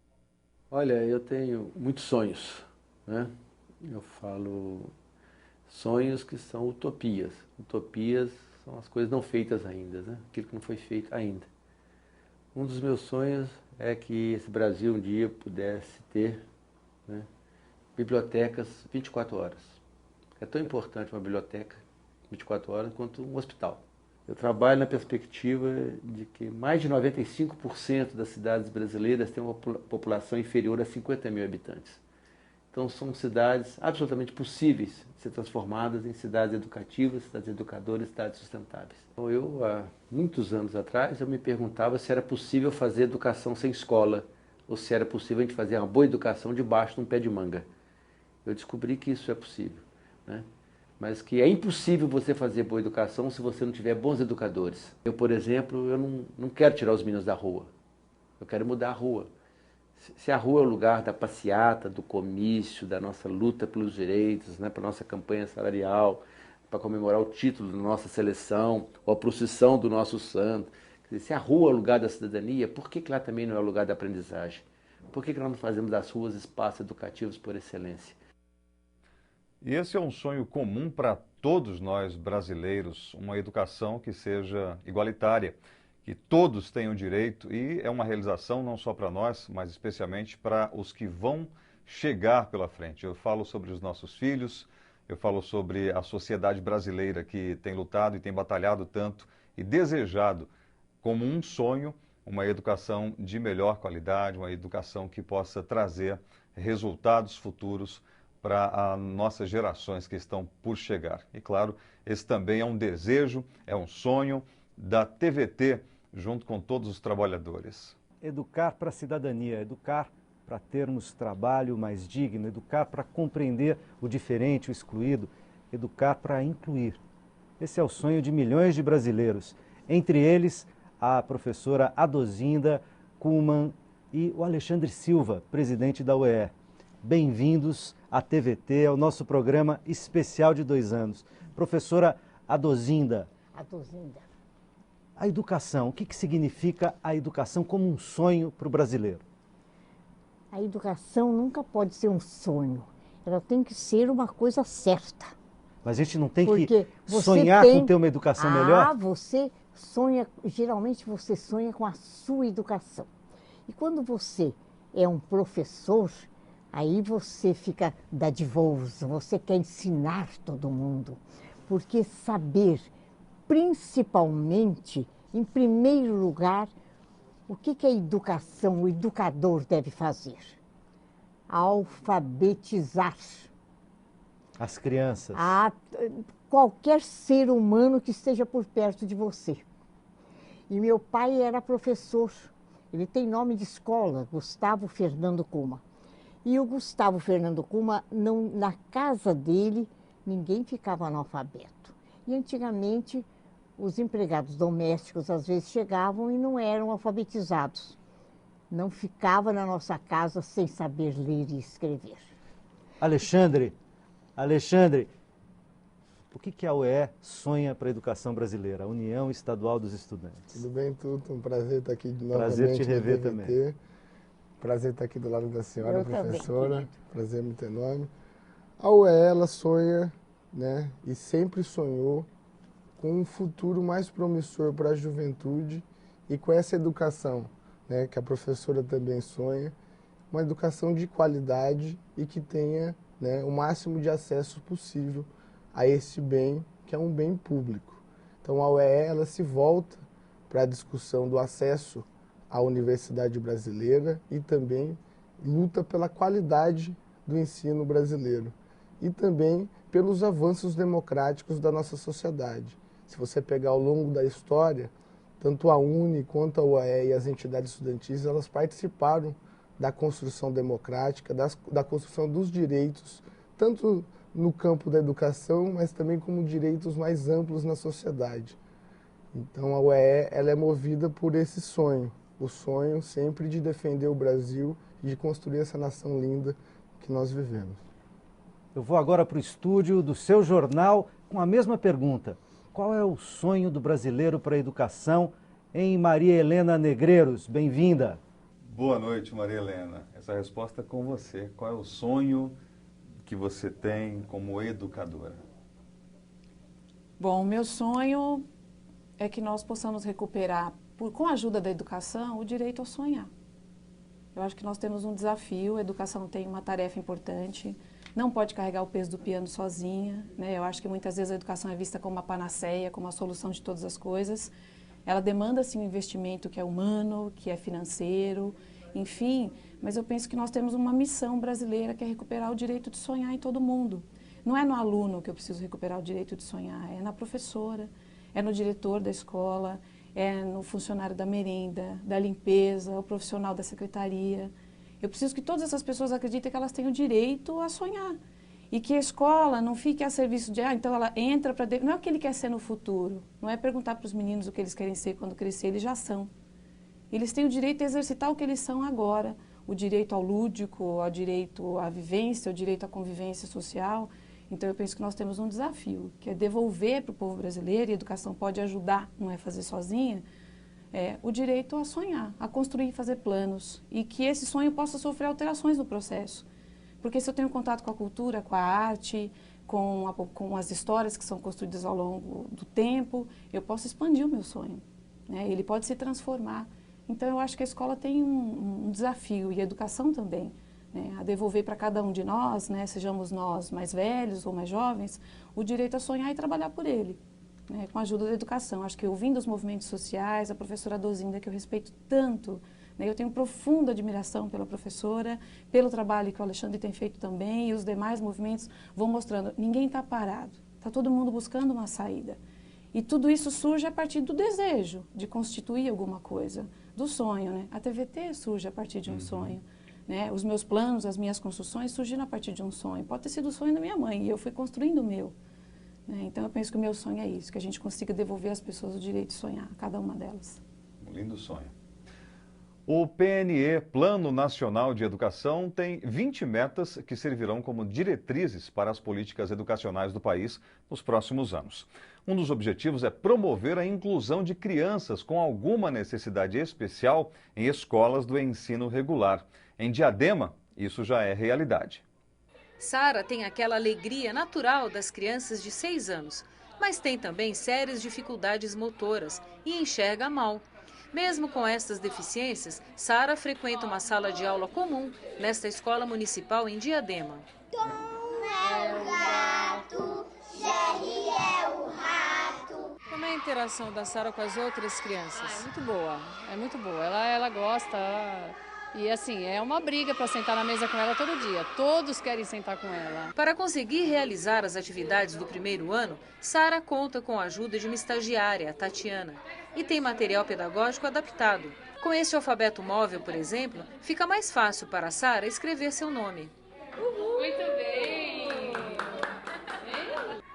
Olha, eu tenho muitos sonhos, né? Eu falo sonhos que são utopias. Utopias são as coisas não feitas ainda, né? Aquilo que não foi feito ainda. Um dos meus sonhos é que esse Brasil um dia pudesse ter, né, bibliotecas 24 horas. É tão importante uma biblioteca 24 horas quanto um hospital. Eu trabalho na perspectiva de que mais de 95% das cidades brasileiras têm uma população inferior a 50 mil habitantes. Então são cidades absolutamente possíveis de ser transformadas em cidades educativas, cidades educadoras, cidades sustentáveis. Então, eu, há muitos anos atrás, eu me perguntava se era possível fazer educação sem escola, ou se era possível a gente fazer uma boa educação debaixo de um pé de manga. Eu descobri que isso é possível, né? Mas que é impossível você fazer boa educação se você não tiver bons educadores. Eu, por exemplo, eu não quero tirar os meninos da rua. Eu quero mudar a rua. Se a rua é o lugar da passeata, do comício, da nossa luta pelos direitos, né, para a nossa campanha salarial, para comemorar o título da nossa seleção, ou a procissão do nosso santo. Quer dizer, se a rua é o lugar da cidadania, por que lá também não é o lugar da aprendizagem? Por que nós não fazemos das ruas espaços educativos por excelência? E esse é um sonho comum para todos nós brasileiros, uma educação que seja igualitária, que todos tenham direito, e é uma realização não só para nós, mas especialmente para os que vão chegar pela frente. Eu falo sobre os nossos filhos, eu falo sobre a sociedade brasileira que tem lutado e tem batalhado tanto e desejado como um sonho, uma educação de melhor qualidade, uma educação que possa trazer resultados futuros para as nossas gerações que estão por chegar. E claro, esse também é um desejo, é um sonho da TVT junto com todos os trabalhadores. Educar para a cidadania, educar para termos trabalho mais digno, educar para compreender o diferente, o excluído, educar para incluir. Esse é o sonho de milhões de brasileiros, entre eles a professora Adozinda Kuhlmann e o Alexandre Silva, presidente da UEE. Bem-vindos à TVT, ao nosso programa especial de 2 anos. Professora Adozinda. Adozinda. A educação, o que significa a educação como um sonho para o brasileiro? A educação nunca pode ser um sonho, ela tem que ser uma coisa certa. Mas a gente não tem que sonhar com ter uma educação melhor? Ah, você sonha, geralmente você sonha com a sua educação. E quando você é um professor, aí você fica dadivoso, você quer ensinar todo mundo. Porque saber, principalmente, em primeiro lugar, o que a educação, o educador deve fazer? Alfabetizar. As crianças. Qualquer ser humano que esteja por perto de você. E meu pai era professor, ele tem nome de escola, Gustavo Fernando Kuhlmann. E o Gustavo Fernando Kuhlmann, na casa dele, ninguém ficava analfabeto. E antigamente, os empregados domésticos às vezes chegavam e não eram alfabetizados. Não ficava na nossa casa sem saber ler e escrever. Alexandre, o que a UEE sonha para a educação brasileira, a União Estadual dos Estudantes? Tudo bem, Tuto? Um prazer estar aqui novamente. Prazer te rever também. Prazer estar aqui do lado da senhora, professora. Também. Prazer muito enorme. A UEE, ela sonha, né, e sempre sonhou com um futuro mais promissor para a juventude e com essa educação, né, que a professora também sonha, uma educação de qualidade e que tenha, né, o máximo de acesso possível a esse bem, que é um bem público. Então a UEE, ela se volta para a discussão do acesso à universidade brasileira e também luta pela qualidade do ensino brasileiro e também pelos avanços democráticos da nossa sociedade. Se você pegar ao longo da história, tanto a UNE quanto a UEE e as entidades estudantis, elas participaram da construção democrática, da construção dos direitos, tanto no campo da educação, mas também como direitos mais amplos na sociedade. Então a UEE, ela é movida por esse sonho, o sonho sempre de defender o Brasil e de construir essa nação linda que nós vivemos. Eu vou agora para o estúdio do seu jornal com a mesma pergunta. Qual é o sonho do brasileiro para a educação? Em Maria Helena Negreiros, bem-vinda. Boa noite, Maria Helena. Essa resposta é com você. Qual é o sonho que você tem como educadora? Bom, meu sonho é que nós possamos recuperar, com a ajuda da educação, o direito a sonhar. Eu acho que nós temos um desafio, a educação tem uma tarefa importante, não pode carregar o peso do piano sozinha, né? Eu acho que muitas vezes a educação é vista como uma panaceia, como a solução de todas as coisas. Ela demanda, sim, um investimento que é humano, que é financeiro, enfim, mas eu penso que nós temos uma missão brasileira que é recuperar o direito de sonhar em todo mundo. Não é no aluno que eu preciso recuperar o direito de sonhar, é na professora, é no diretor da escola, é no funcionário da merenda, da limpeza, o profissional da secretaria. Eu preciso que todas essas pessoas acreditem que elas têm o direito a sonhar. E que a escola não fique a serviço de, então ela entra para dentro. Não é o que ele quer ser no futuro. Não é perguntar para os meninos o que eles querem ser quando crescer, eles já são. Eles têm o direito de exercitar o que eles são agora. O direito ao lúdico, ao direito à vivência, o direito à convivência social. Então eu penso que nós temos um desafio, que é devolver para o povo brasileiro, e a educação pode ajudar, não é fazer sozinha, o direito a sonhar, a construir e fazer planos. E que esse sonho possa sofrer alterações no processo. Porque se eu tenho contato com a cultura, com a arte, com as histórias que são construídas ao longo do tempo, eu posso expandir o meu sonho, né? Ele pode se transformar. Então eu acho que a escola tem um desafio, e a educação também, né? A devolver para cada um de nós, né? Sejamos nós mais velhos ou mais jovens, o direito a sonhar e trabalhar por ele. né, com a ajuda da educação. Acho que ouvindo os movimentos sociais, a professora Dozinda, que eu respeito tanto, né, eu tenho profunda admiração pela professora, pelo trabalho que o Alexandre tem feito também, e os demais movimentos vão mostrando, ninguém está parado, está todo mundo buscando uma saída. E tudo isso surge a partir do desejo de constituir alguma coisa, do sonho, né? A TVT surge a partir de um sonho, né? Os meus planos, as minhas construções surgiram a partir de um sonho. Pode ter sido o sonho da minha mãe e eu fui construindo o meu, né? Então eu penso que o meu sonho é isso, que a gente consiga devolver às pessoas o direito de sonhar, cada uma delas. Um lindo sonho. O PNE, Plano Nacional de Educação, tem 20 metas que servirão como diretrizes para as políticas educacionais do país nos próximos anos. Um dos objetivos é promover a inclusão de crianças com alguma necessidade especial em escolas do ensino regular. Em Diadema, isso já é realidade. Sara tem aquela alegria natural das crianças de 6 anos, mas tem também sérias dificuldades motoras e enxerga mal. Mesmo com estas deficiências, Sara frequenta uma sala de aula comum nesta escola municipal em Diadema. Tom é o gato, Jerry é o rato. Como é a interação da Sara com as outras crianças? É muito boa, é muito boa. Ela gosta, e assim, é uma briga para sentar na mesa com ela todo dia. Todos querem sentar com ela. Para conseguir realizar as atividades do primeiro ano, Sara conta com a ajuda de uma estagiária, a Tatiana, e tem material pedagógico adaptado. Com este alfabeto móvel, por exemplo, fica mais fácil para Sara escrever seu nome. Muito bem!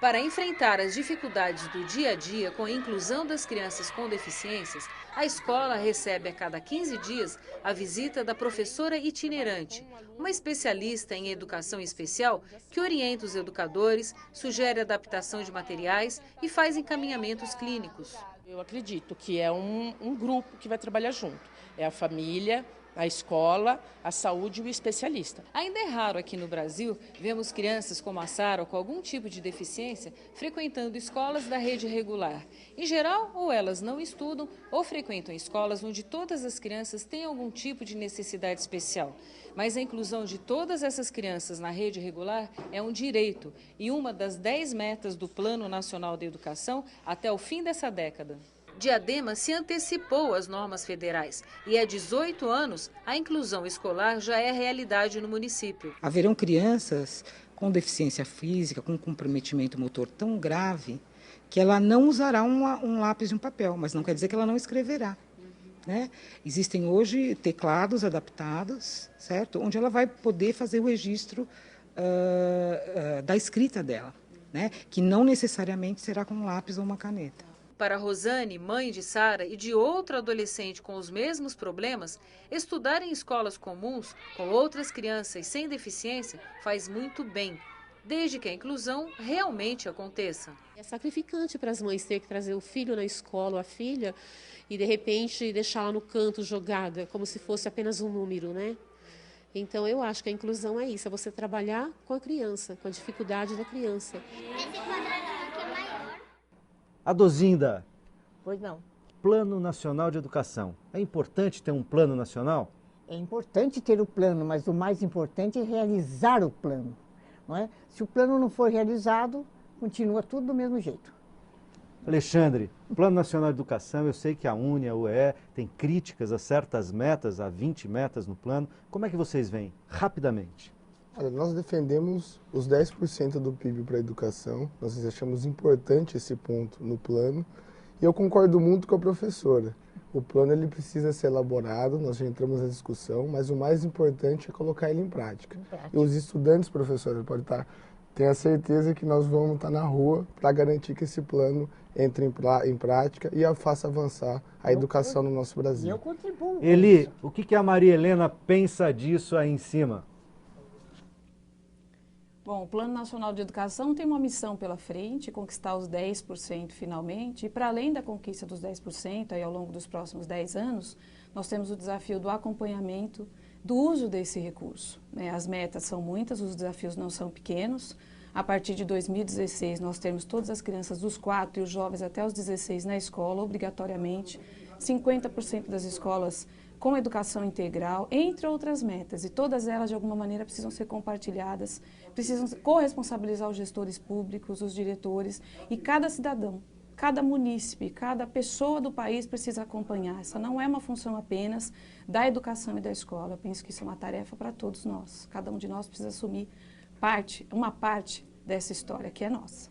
Para enfrentar as dificuldades do dia a dia com a inclusão das crianças com deficiências, a escola recebe a cada 15 dias a visita da professora itinerante, uma especialista em educação especial que orienta os educadores, sugere adaptação de materiais e faz encaminhamentos clínicos. Eu acredito que é um grupo que vai trabalhar junto. É a família, a escola, a saúde e o especialista. Ainda é raro aqui no Brasil vermos crianças como a Sara com algum tipo de deficiência frequentando escolas da rede regular. Em geral, ou elas não estudam ou frequentam escolas onde todas as crianças têm algum tipo de necessidade especial. Mas a inclusão de todas essas crianças na rede regular é um direito e uma das 10 metas do Plano Nacional de Educação até o fim dessa década. Diadema se antecipou às normas federais e há 18 anos a inclusão escolar já é realidade no município. Haverão crianças com deficiência física, com comprometimento motor tão grave, que ela não usará um lápis e um papel, mas não quer dizer que ela não escreverá. Né? Existem hoje teclados adaptados, certo? Onde ela vai poder fazer o registro da escrita dela, né? Que não necessariamente será com um lápis ou uma caneta. Para Rosane, mãe de Sara e de outro adolescente com os mesmos problemas, estudar em escolas comuns com outras crianças sem deficiência faz muito bem, desde que a inclusão realmente aconteça. É sacrificante para as mães ter que trazer o filho na escola, ou a filha, e de repente deixá-la no canto jogada, como se fosse apenas um número, né? Então eu acho que a inclusão é isso, é você trabalhar com a criança, com a dificuldade da criança. Esse quadradão aqui é maior. Adozinda. Pois não. Plano Nacional de Educação. É importante ter um plano nacional? É importante ter o plano, mas o mais importante é realizar o plano. Não é? Se o plano não for realizado, continua tudo do mesmo jeito. Alexandre, Plano Nacional de Educação, eu sei que a UNE, a UE, tem críticas a certas metas, a 20 metas no plano. Como é que vocês veem? Rapidamente. Olha, nós defendemos os 10% do PIB para a educação, nós achamos importante esse ponto no plano, e eu concordo muito com a professora. O plano ele precisa ser elaborado, nós já entramos na discussão, mas o mais importante é colocar ele em prática. E os estudantes, professora, tenha certeza que nós vamos estar na rua para garantir que esse plano entre em prática e faça avançar a educação no nosso Brasil. Eu contribuo. Eli, o que a Maria Helena pensa disso aí em cima? Bom, o Plano Nacional de Educação tem uma missão pela frente, conquistar os 10% finalmente, e para além da conquista dos 10%, aí ao longo dos próximos 10 anos, nós temos o desafio do acompanhamento do uso desse recurso. Né? As metas são muitas, os desafios não são pequenos. A partir de 2016, nós temos todas as crianças dos 4 e os jovens até os 16 na escola, obrigatoriamente, 50% das escolas com educação integral, entre outras metas, e todas elas, de alguma maneira, precisam ser compartilhadas, precisam corresponsabilizar os gestores públicos, os diretores, e cada cidadão cada munícipe, cada pessoa do país precisa acompanhar. Essa não é uma função apenas da educação e da escola. Eu penso que isso é uma tarefa para todos nós. Cada um de nós precisa assumir uma parte dessa história que é nossa.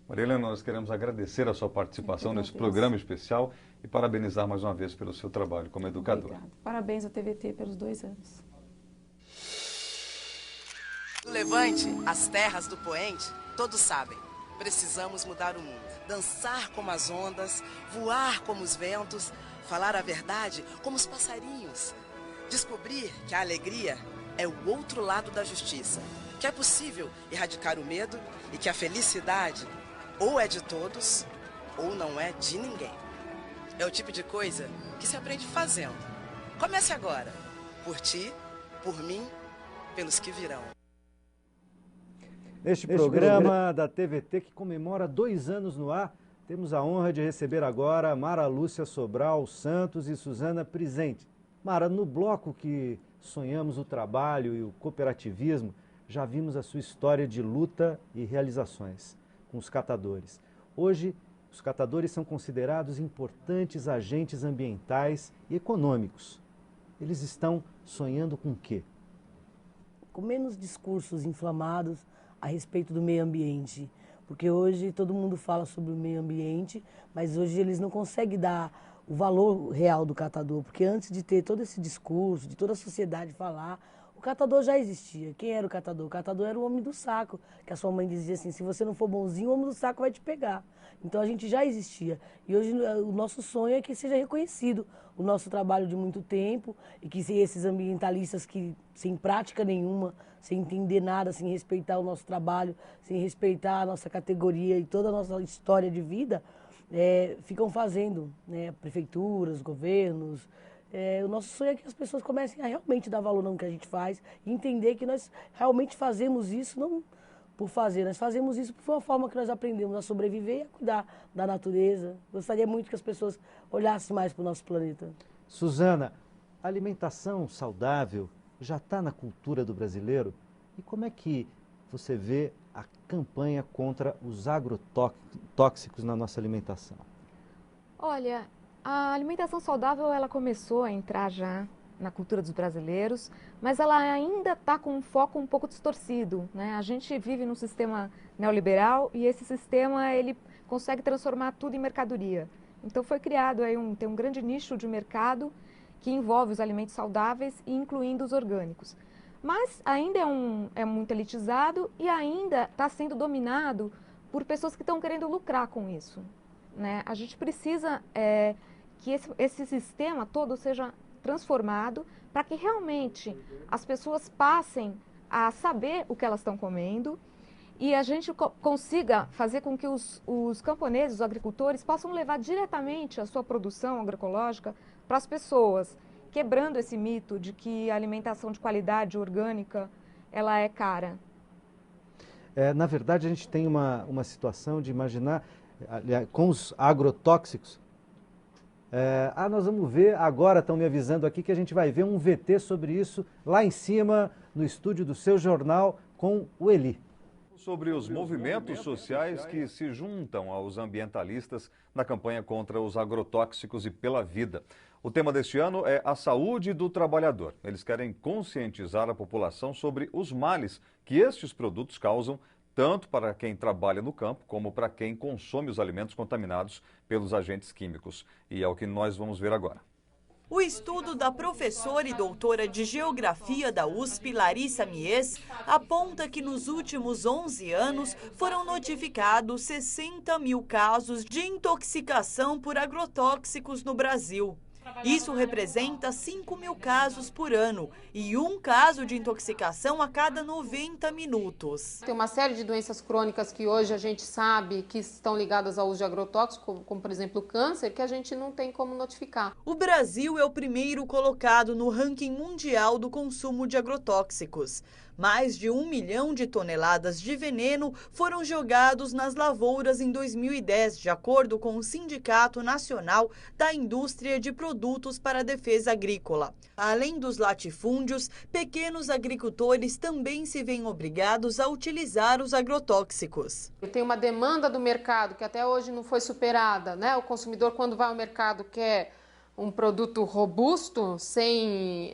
Maria Helena, nós queremos agradecer a sua participação nesse programa especial e parabenizar mais uma vez pelo seu trabalho como educador. Obrigada. Parabéns à TVT pelos 2 anos. Do Levante, as terras do poente, todos sabem. Precisamos mudar o mundo. Dançar como as ondas, voar como os ventos, falar a verdade como os passarinhos. Descobrir que a alegria é o outro lado da justiça. Que é possível erradicar o medo e que a felicidade ou é de todos ou não é de ninguém. É o tipo de coisa que se aprende fazendo. Comece agora. Por ti, por mim, pelos que virão. Neste programa da TVT que comemora 2 anos no ar, temos a honra de receber agora Mara Lúcia Sobral Santos e Suzana Prisente. Mara, no bloco que sonhamos o trabalho e o cooperativismo, já vimos a sua história de luta e realizações com os catadores. Hoje, os catadores são considerados importantes agentes ambientais e econômicos. Eles estão sonhando com o quê? Com menos discursos inflamados a respeito do meio ambiente, porque hoje todo mundo fala sobre o meio ambiente, mas hoje eles não conseguem dar o valor real do catador, porque antes de ter todo esse discurso, de toda a sociedade falar, o catador já existia. Quem era o catador? O catador era o homem do saco, que a sua mãe dizia assim, se você não for bonzinho, o homem do saco vai te pegar. Então a gente já existia. E hoje o nosso sonho é que seja reconhecido o nosso trabalho de muito tempo e que esses ambientalistas que, sem prática nenhuma, sem entender nada, sem respeitar o nosso trabalho, sem respeitar a nossa categoria e toda a nossa história de vida, ficam fazendo, né, prefeituras, governos. O nosso sonho é que as pessoas comecem a realmente dar valor no que a gente faz e entender que nós realmente fazemos isso não por fazer, nós fazemos isso por uma forma que nós aprendemos a sobreviver e a cuidar da natureza. Gostaria muito que as pessoas olhassem mais para o nosso planeta. Suzana, a alimentação saudável já está na cultura do brasileiro? E como é que você vê a campanha contra os agrotóxicos na nossa alimentação? Olha, a alimentação saudável ela começou a entrar já na cultura dos brasileiros, mas ela ainda está com um foco um pouco distorcido, né? A gente vive num sistema neoliberal e esse sistema ele consegue transformar tudo em mercadoria. Então foi criado aí tem um grande nicho de mercado que envolve os alimentos saudáveis, incluindo os orgânicos. Mas ainda é muito elitizado e ainda está sendo dominado por pessoas que estão querendo lucrar com isso, né? A gente precisa que esse sistema todo seja transformado para que realmente as pessoas passem a saber o que elas estão comendo e a gente consiga fazer com que os camponeses, os agricultores, possam levar diretamente a sua produção agroecológica para as pessoas, quebrando esse mito de que a alimentação de qualidade orgânica ela é cara. Na verdade, a gente tem uma situação de imaginar, com os agrotóxicos, nós vamos ver, agora estão me avisando aqui que a gente vai ver um VT sobre isso lá em cima, no estúdio do seu jornal, com o Eli. Sobre os movimentos sociais que se juntam aos ambientalistas na campanha contra os agrotóxicos e pela vida. O tema deste ano é a saúde do trabalhador. Eles querem conscientizar a população sobre os males que estes produtos causam, tanto para quem trabalha no campo, como para quem consome os alimentos contaminados pelos agentes químicos. E é o que nós vamos ver agora. O estudo da professora e doutora de Geografia da USP, Larissa Mies, aponta que nos últimos 11 anos foram notificados 60 mil casos de intoxicação por agrotóxicos no Brasil. Isso representa 5 mil casos por ano e um caso de intoxicação a cada 90 minutos. Tem uma série de doenças crônicas que hoje a gente sabe que estão ligadas ao uso de agrotóxicos, como por exemplo o câncer, que a gente não tem como notificar. O Brasil é o primeiro colocado no ranking mundial do consumo de agrotóxicos. Mais de 1 milhão de toneladas de veneno foram jogados nas lavouras em 2010, de acordo com o Sindicato Nacional da Indústria de Produtos para a Defesa Agrícola. Além dos latifúndios, pequenos agricultores também se veem obrigados a utilizar os agrotóxicos. Tem uma demanda do mercado que até hoje não foi superada, né? O consumidor, quando vai ao mercado, quer um produto robusto, sem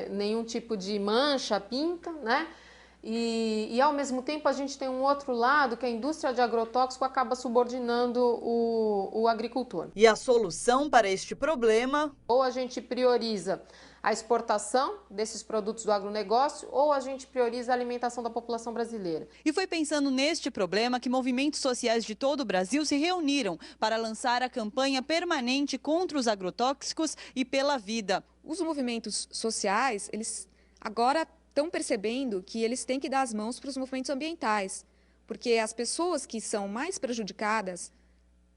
nenhum tipo de mancha, pinta, né? E ao mesmo tempo a gente tem um outro lado que a indústria de agrotóxico acaba subordinando o agricultor. E a solução para este problema? Ou a gente prioriza a exportação desses produtos do agronegócio ou a gente prioriza a alimentação da população brasileira. E foi pensando neste problema que movimentos sociais de todo o Brasil se reuniram para lançar a campanha permanente contra os agrotóxicos e pela vida. Os movimentos sociais, eles agora estão percebendo que eles têm que dar as mãos para os movimentos ambientais, porque as pessoas que são mais prejudicadas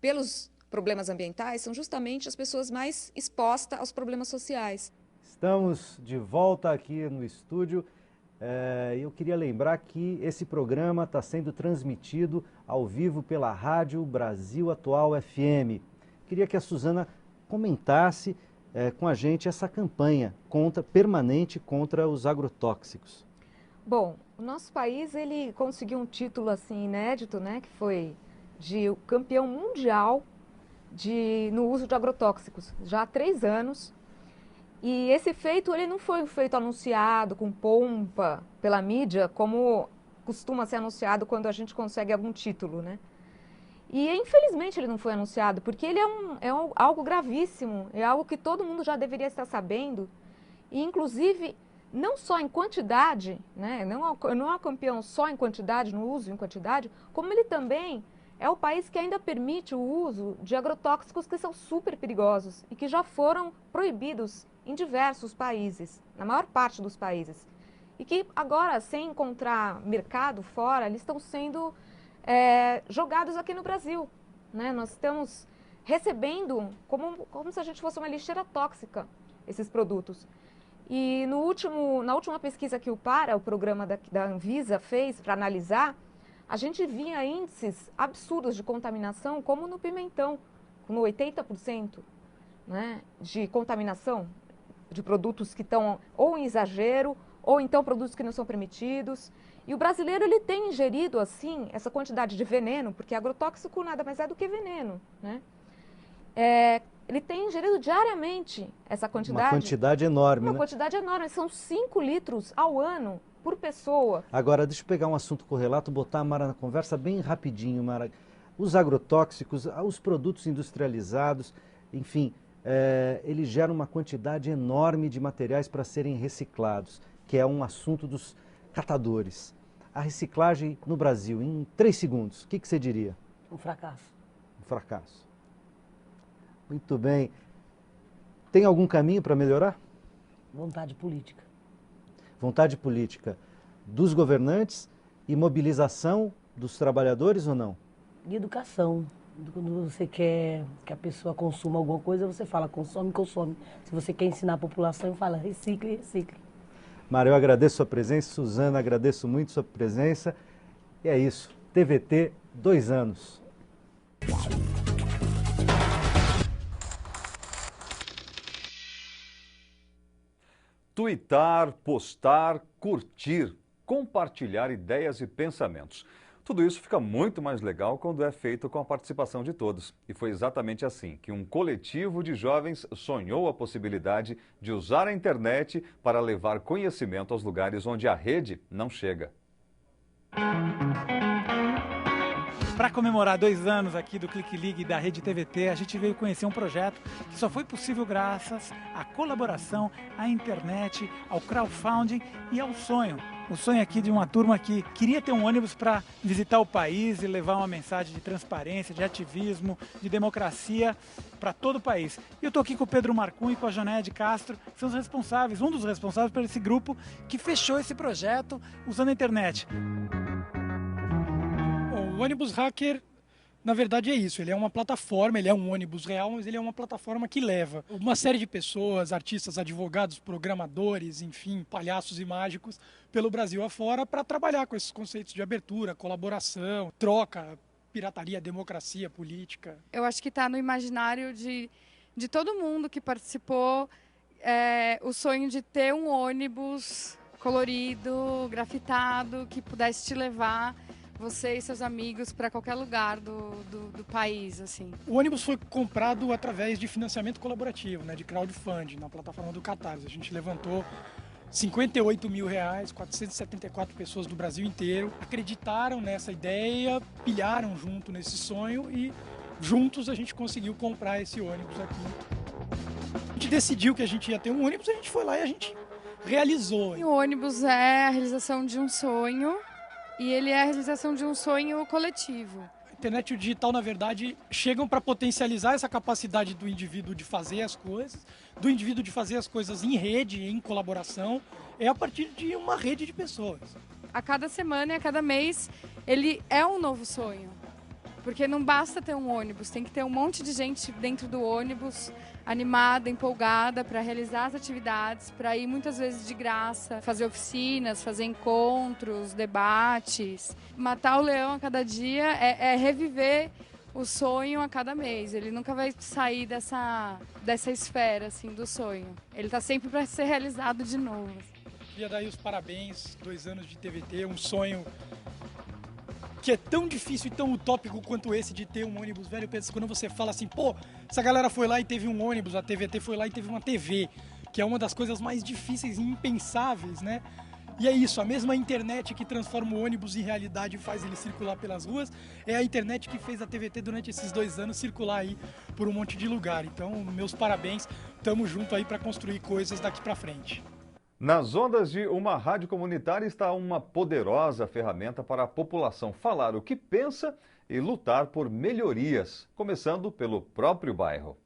pelos problemas ambientais são justamente as pessoas mais expostas aos problemas sociais. Estamos de volta aqui no estúdio. Eu queria lembrar que esse programa está sendo transmitido ao vivo pela Rádio Brasil Atual FM. Queria que a Suzana comentasse com a gente essa campanha permanente contra os agrotóxicos. Bom, o nosso país ele conseguiu um título assim inédito, né, que foi de campeão mundial no uso de agrotóxicos, já há 3 anos. E esse feito ele não foi um feito anunciado com pompa pela mídia, como costuma ser anunciado quando a gente consegue algum título, né? E infelizmente ele não foi anunciado, porque ele é algo gravíssimo, é algo que todo mundo já deveria estar sabendo. E inclusive, não só em quantidade, né? Não é um campeão só em quantidade, no uso em quantidade, como ele também é o país que ainda permite o uso de agrotóxicos que são super perigosos e que já foram proibidos em diversos países, na maior parte dos países. E que agora, sem encontrar mercado fora, eles estão sendo jogados aqui no Brasil, né? Nós estamos recebendo como se a gente fosse uma lixeira tóxica esses produtos. E na última pesquisa que o programa da Anvisa fez para analisar, a gente via índices absurdos de contaminação, como no pimentão, com 80%, né, de contaminação de produtos que estão ou em exagero, ou então produtos que não são permitidos. E o brasileiro ele tem ingerido assim essa quantidade de veneno, porque agrotóxico nada mais é do que veneno, né? Ele tem ingerido diariamente essa quantidade. Uma quantidade enorme, Uma né? quantidade enorme, são 5 litros ao ano por pessoa. Agora, deixa eu pegar um assunto correlato, botar a Mara na conversa bem rapidinho, Mara. Os agrotóxicos, os produtos industrializados, enfim, eles geram uma quantidade enorme de materiais para serem reciclados, que é um assunto dos catadores. A reciclagem no Brasil, em 3 segundos, o que você diria? Um fracasso. Um fracasso. Muito bem. Tem algum caminho para melhorar? Vontade política. Vontade política dos governantes e mobilização dos trabalhadores ou não? E educação. Quando você quer que a pessoa consuma alguma coisa, você fala consome, consome. Se você quer ensinar a população, fala recicle, recicle. Mara, eu agradeço sua presença. Suzana, agradeço muito sua presença. E é isso. TVT, 2 anos. Tuitar, postar, curtir, compartilhar ideias e pensamentos. Tudo isso fica muito mais legal quando é feito com a participação de todos. E foi exatamente assim que um coletivo de jovens sonhou a possibilidade de usar a internet para levar conhecimento aos lugares onde a rede não chega. Para comemorar 2 anos aqui do Clique Ligue e da Rede TVT, a gente veio conhecer um projeto que só foi possível graças à colaboração, à internet, ao crowdfunding e ao sonho. O sonho aqui de uma turma que queria ter um ônibus para visitar o país e levar uma mensagem de transparência, de ativismo, de democracia para todo o país. E eu estou aqui com o Pedro Marcum e com a Jonéia de Castro, que são os responsáveis, um dos responsáveis por esse grupo que fechou esse projeto usando a internet. O ônibus hacker Na verdade é isso, ele é uma plataforma, ele é um ônibus real, mas ele é uma plataforma que leva uma série de pessoas, artistas, advogados, programadores, enfim, palhaços e mágicos pelo Brasil afora para trabalhar com esses conceitos de abertura, colaboração, troca, pirataria, democracia, política. Eu acho que está no imaginário de todo mundo que participou o sonho de ter um ônibus colorido, grafitado, que pudesse te levar, você e seus amigos, para qualquer lugar do país, assim. O ônibus foi comprado através de financiamento colaborativo, né, de crowdfunding, na plataforma do Catarse. A gente levantou R$58 mil, 474 pessoas do Brasil inteiro acreditaram nessa ideia, pilharam junto nesse sonho e juntos a gente conseguiu comprar esse ônibus aqui. A gente decidiu que a gente ia ter um ônibus, a gente foi lá e a gente realizou. O ônibus é a realização de um sonho e ele é a realização de um sonho coletivo. A internet e o digital, na verdade, chegam para potencializar essa capacidade do indivíduo de fazer as coisas, do indivíduo de fazer as coisas em rede, em colaboração, a partir de uma rede de pessoas. A cada semana e a cada mês, ele é um novo sonho. Porque não basta ter um ônibus, tem que ter um monte de gente dentro do ônibus, animada, empolgada para realizar as atividades, para ir muitas vezes de graça, fazer oficinas, fazer encontros, debates. Matar o leão a cada dia é reviver o sonho a cada mês. Ele nunca vai sair dessa esfera assim, do sonho. Ele está sempre para ser realizado de novo. Queria dar aí os parabéns, 2 anos de TVT, um sonho que é tão difícil e tão utópico quanto esse de ter um ônibus velho. Pensa, quando você fala assim, pô, essa galera foi lá e teve um ônibus, a TVT foi lá e teve uma TV, que é uma das coisas mais difíceis e impensáveis, né? E é isso, a mesma internet que transforma o ônibus em realidade e faz ele circular pelas ruas, é a internet que fez a TVT durante esses 2 anos circular aí por um monte de lugar. Então, meus parabéns, tamo junto aí para construir coisas daqui para frente. Nas ondas de uma rádio comunitária está uma poderosa ferramenta para a população falar o que pensa e lutar por melhorias, começando pelo próprio bairro.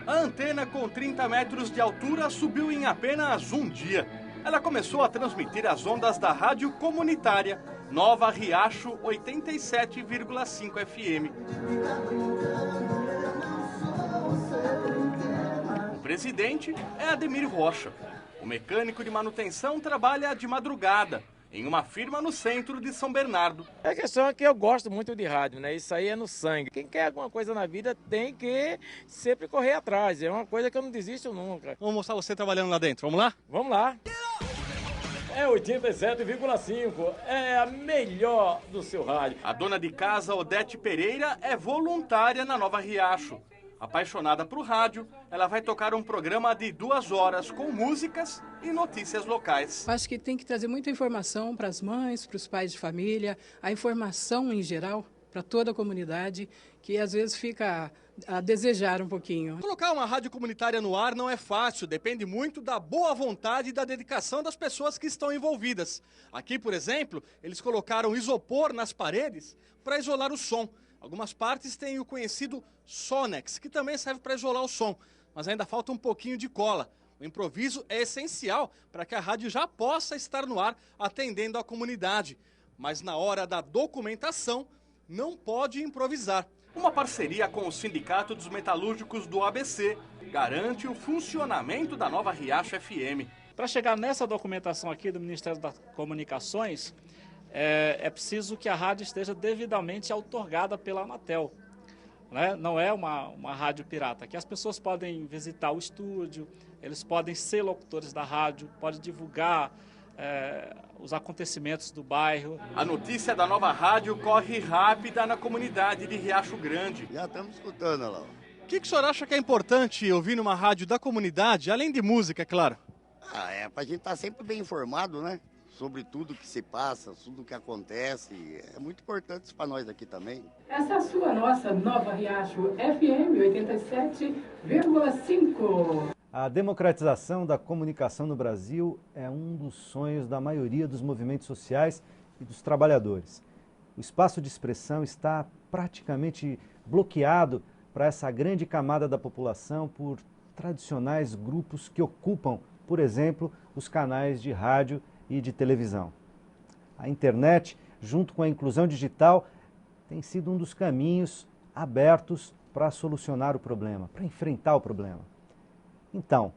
A antena com 30 metros de altura subiu em apenas um dia. Ela começou a transmitir as ondas da rádio comunitária Nova Riacho 87,5 FM. O presidente é Ademir Rocha. O mecânico de manutenção trabalha de madrugada, em uma firma no centro de São Bernardo. A questão é que eu gosto muito de rádio, né? Isso aí é no sangue. Quem quer alguma coisa na vida tem que sempre correr atrás. É uma coisa que eu não desisto nunca. Vamos mostrar você trabalhando lá dentro, vamos lá? Vamos lá. É 87,5, é a melhor do seu rádio. A dona de casa, Odete Pereira, é voluntária na Nova Riacho. Apaixonada por rádio, ela vai tocar um programa de 2 horas com músicas e notícias locais. Acho que tem que trazer muita informação para as mães, para os pais de família, a informação em geral para toda a comunidade, que às vezes fica a desejar um pouquinho. Colocar uma rádio comunitária no ar não é fácil, depende muito da boa vontade e da dedicação das pessoas que estão envolvidas. Aqui, por exemplo, eles colocaram isopor nas paredes para isolar o som. Algumas partes têm o conhecido Sonex, que também serve para isolar o som, mas ainda falta um pouquinho de cola. O improviso é essencial para que a rádio já possa estar no ar atendendo a comunidade. Mas na hora da documentação, não pode improvisar. Uma parceria com o Sindicato dos Metalúrgicos do ABC garante o funcionamento da Nova Riacho FM. Para chegar nessa documentação aqui do Ministério das Comunicações, é preciso que a rádio esteja devidamente outorgada pela Anatel. Né? Não é uma rádio pirata. Aqui as pessoas podem visitar o estúdio, eles podem ser locutores da rádio, podem divulgar os acontecimentos do bairro. A notícia da nova rádio corre rápida na comunidade de Riacho Grande. Já estamos escutando lá. O que o senhor acha que é importante ouvir numa rádio da comunidade, além de música, é claro? Pra gente estar sempre bem informado, né? Sobre tudo que se passa, tudo que acontece. É muito importante isso para nós aqui também. Essa é a sua nossa Nova Riacho FM 87,5. A democratização da comunicação no Brasil é um dos sonhos da maioria dos movimentos sociais e dos trabalhadores. O espaço de expressão está praticamente bloqueado para essa grande camada da população por tradicionais grupos que ocupam, por exemplo, os canais de rádio e de televisão. A internet, junto com a inclusão digital, tem sido um dos caminhos abertos para solucionar o problema, para enfrentar o problema. Então,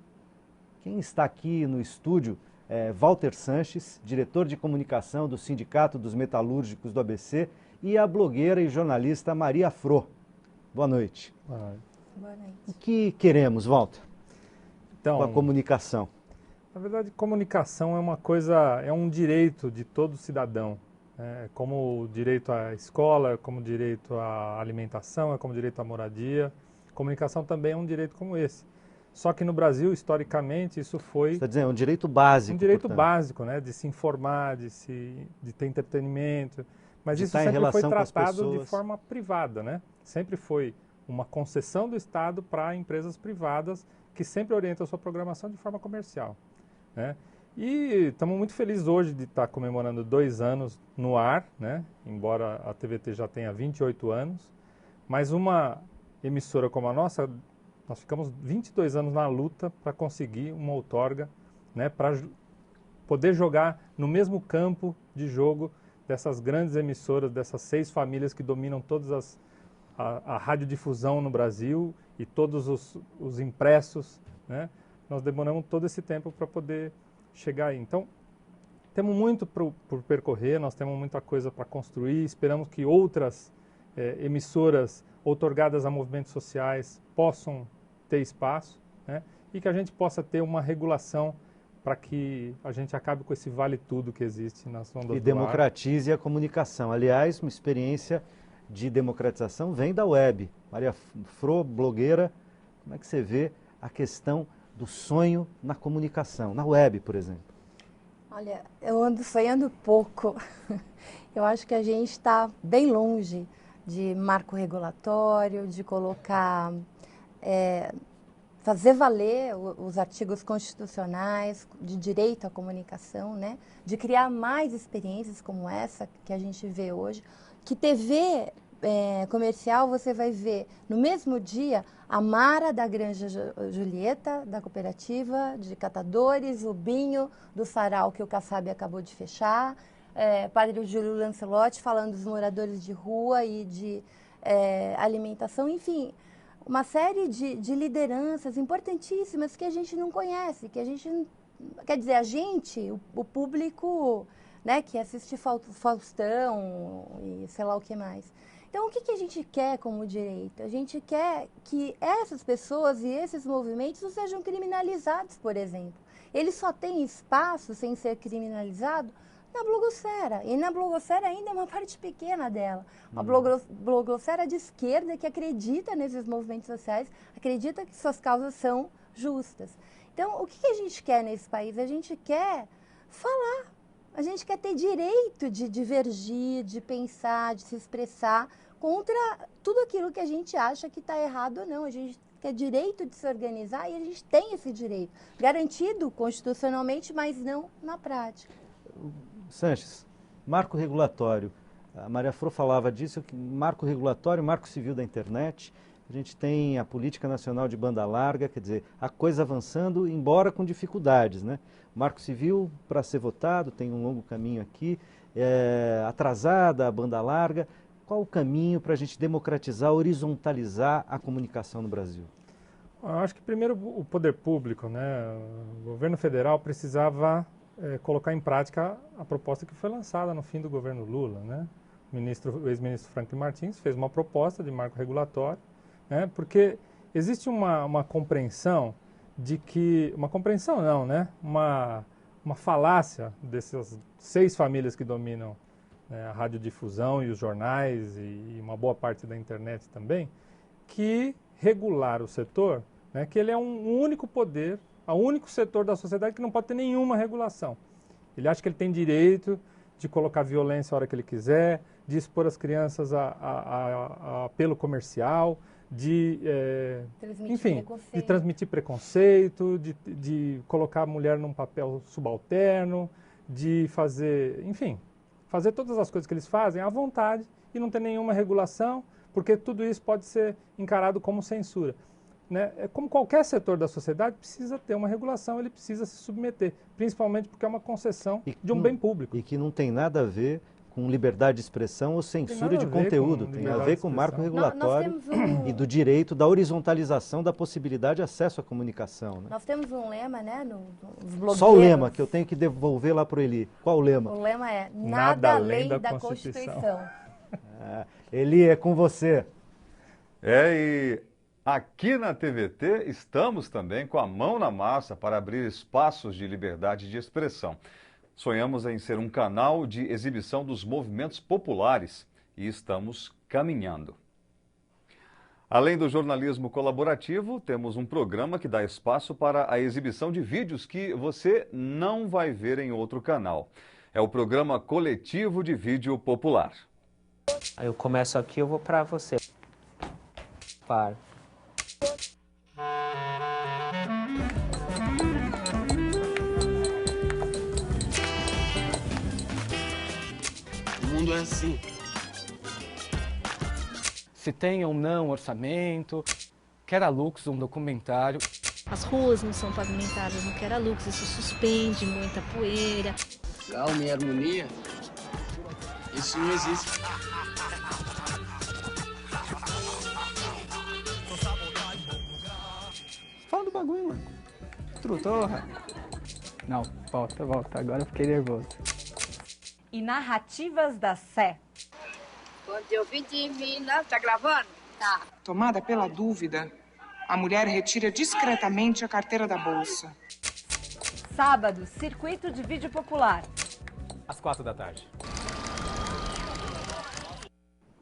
quem está aqui no estúdio é Walter Sanches, diretor de comunicação do Sindicato dos Metalúrgicos do ABC, e a blogueira e jornalista Maria Fro. Boa noite. Boa noite. Boa noite. O que queremos, Walter, então, com a comunicação? Na verdade, comunicação é uma coisa, é um direito de todo cidadão. Como o direito à escola, como o direito à alimentação, como o direito à moradia. Comunicação também é um direito como esse. Só que no Brasil, historicamente, isso foi... Você está dizendo, é um direito básico. Um direito portanto. Básico, né? De se informar, de ter entretenimento. Mas de isso sempre foi tratado de forma privada, né? Sempre foi uma concessão do Estado para empresas privadas que sempre orientam a sua programação de forma comercial, né? E estamos muito felizes hoje de estar comemorando 2 anos no ar, né? Embora a TVT já tenha 28 anos, mas uma emissora como a nossa, nós ficamos 22 anos na luta para conseguir uma outorga, né? Para poder jogar no mesmo campo de jogo dessas grandes emissoras, dessas 6 famílias que dominam todas a radiodifusão no Brasil e todos os impressos, né? Nós demoramos todo esse tempo para poder chegar aí. Então, temos muito por percorrer, nós temos muita coisa para construir, esperamos que outras emissoras outorgadas a movimentos sociais possam ter espaço, né? E que a gente possa ter uma regulação para que a gente acabe com esse vale-tudo que existe nas ondas do ar. E democratize a comunicação. Aliás, uma experiência de democratização vem da web. Maria Fro, blogueira, como é que você vê a questão do sonho na comunicação, na web, por exemplo? Olha, eu ando sonhando pouco. Eu acho que a gente está bem longe de marco regulatório, de colocar, fazer valer os artigos constitucionais de direito à comunicação, né? De criar mais experiências como essa que a gente vê hoje. Que TV comercial você vai ver no mesmo dia a Mara da Granja Julieta, da cooperativa de catadores, o Binho do Sarau que o Kassab acabou de fechar, Padre Júlio Lancelotti falando dos moradores de rua e de alimentação, enfim, uma série de lideranças importantíssimas que a gente não conhece, que a gente, quer dizer, a gente, o público, né, que assiste Faustão e sei lá o que mais. Então, o que a gente quer como direito? A gente quer que essas pessoas e esses movimentos não sejam criminalizados, por exemplo. Eles só têm espaço sem ser criminalizado na blogosfera. E na blogosfera ainda é uma parte pequena dela. Uma blogosfera de esquerda que acredita nesses movimentos sociais, acredita que suas causas são justas. Então, o que a gente quer nesse país? A gente quer falar. A gente quer ter direito de divergir, de pensar, de se expressar contra tudo aquilo que a gente acha que está errado ou não. A gente quer direito de se organizar e a gente tem esse direito, garantido constitucionalmente, mas não na prática. Sanches, marco regulatório. A Maria Fro falava disso, marco regulatório, marco civil da internet. A gente tem a Política Nacional de Banda Larga, quer dizer, a coisa avançando, embora com dificuldades, né? O Marco Civil, para ser votado, tem um longo caminho aqui, atrasada a banda larga. Qual o caminho para a gente democratizar, horizontalizar a comunicação no Brasil? Eu acho que primeiro o poder público, né? O governo federal precisava colocar em prática a proposta que foi lançada no fim do governo Lula, né? O ex-ministro Franklin Martins fez uma proposta de marco regulatório, né? Porque existe uma compreensão de que... Uma compreensão não, né? Uma falácia dessas 6 famílias que dominam, né, a radiodifusão e os jornais e uma boa parte da internet também, que regular o setor, né, que ele é um único poder, o único setor da sociedade que não pode ter nenhuma regulação. Ele acha que ele tem direito de colocar violência a hora que ele quiser, de expor as crianças a apelo comercial, de transmitir preconceito, de colocar a mulher num papel subalterno, de fazer, enfim, fazer todas as coisas que eles fazem à vontade e não ter nenhuma regulação, porque tudo isso pode ser encarado como censura. Né? Como qualquer setor da sociedade, precisa ter uma regulação, ele precisa se submeter, principalmente porque é uma concessão de um bem público. E que não tem nada a ver com liberdade de expressão ou censura de conteúdo, tem a ver com o marco regulatório e do direito da horizontalização da possibilidade de acesso à comunicação. Né? Nós temos um lema, né, nos blogueiros. Só o lema, que eu tenho que devolver lá para o Eli. Qual o lema? O lema é nada além da Constituição. Eli, é com você. E aqui na TVT estamos também com a mão na massa para abrir espaços de liberdade de expressão. Sonhamos em ser um canal de exibição dos movimentos populares e estamos caminhando. Além do jornalismo colaborativo, temos um programa que dá espaço para a exibição de vídeos que você não vai ver em outro canal. É o programa Coletivo de Vídeo Popular. Aí eu começo aqui, eu vou para você. Para. O mundo é assim. Se tem ou não orçamento, quer a Lux um documentário. As ruas não são pavimentadas no Queralux, isso suspende muita poeira. Calma e harmonia, isso não existe. Fala do bagulho, mano. Trutorra. Não, volta, agora eu fiquei nervoso. E narrativas da Sé. Quando eu vim de Minas, tá gravando? Tá. Tomada pela dúvida, a mulher retira discretamente a carteira da bolsa. Sábado, Circuito de Vídeo Popular. Às 4 da tarde.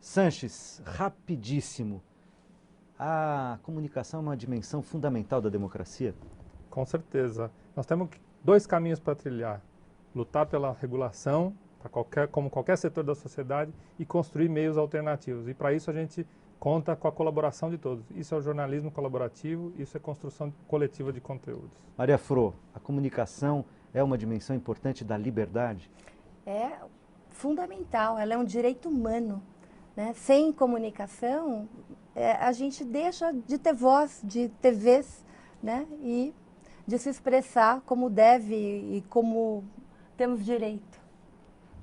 Sanches, rapidíssimo. A comunicação é uma dimensão fundamental da democracia? Com certeza. Nós temos 2 caminhos para trilhar. Lutar pela regulação, como qualquer setor da sociedade, e construir meios alternativos. E para isso a gente conta com a colaboração de todos. Isso é o jornalismo colaborativo, isso é construção coletiva de conteúdos. Maria Fro, a comunicação é uma dimensão importante da liberdade? É fundamental, ela é um direito humano. Né? Sem comunicação, a gente deixa de ter voz, de ter vez, né? E de se expressar como deve e como temos direito.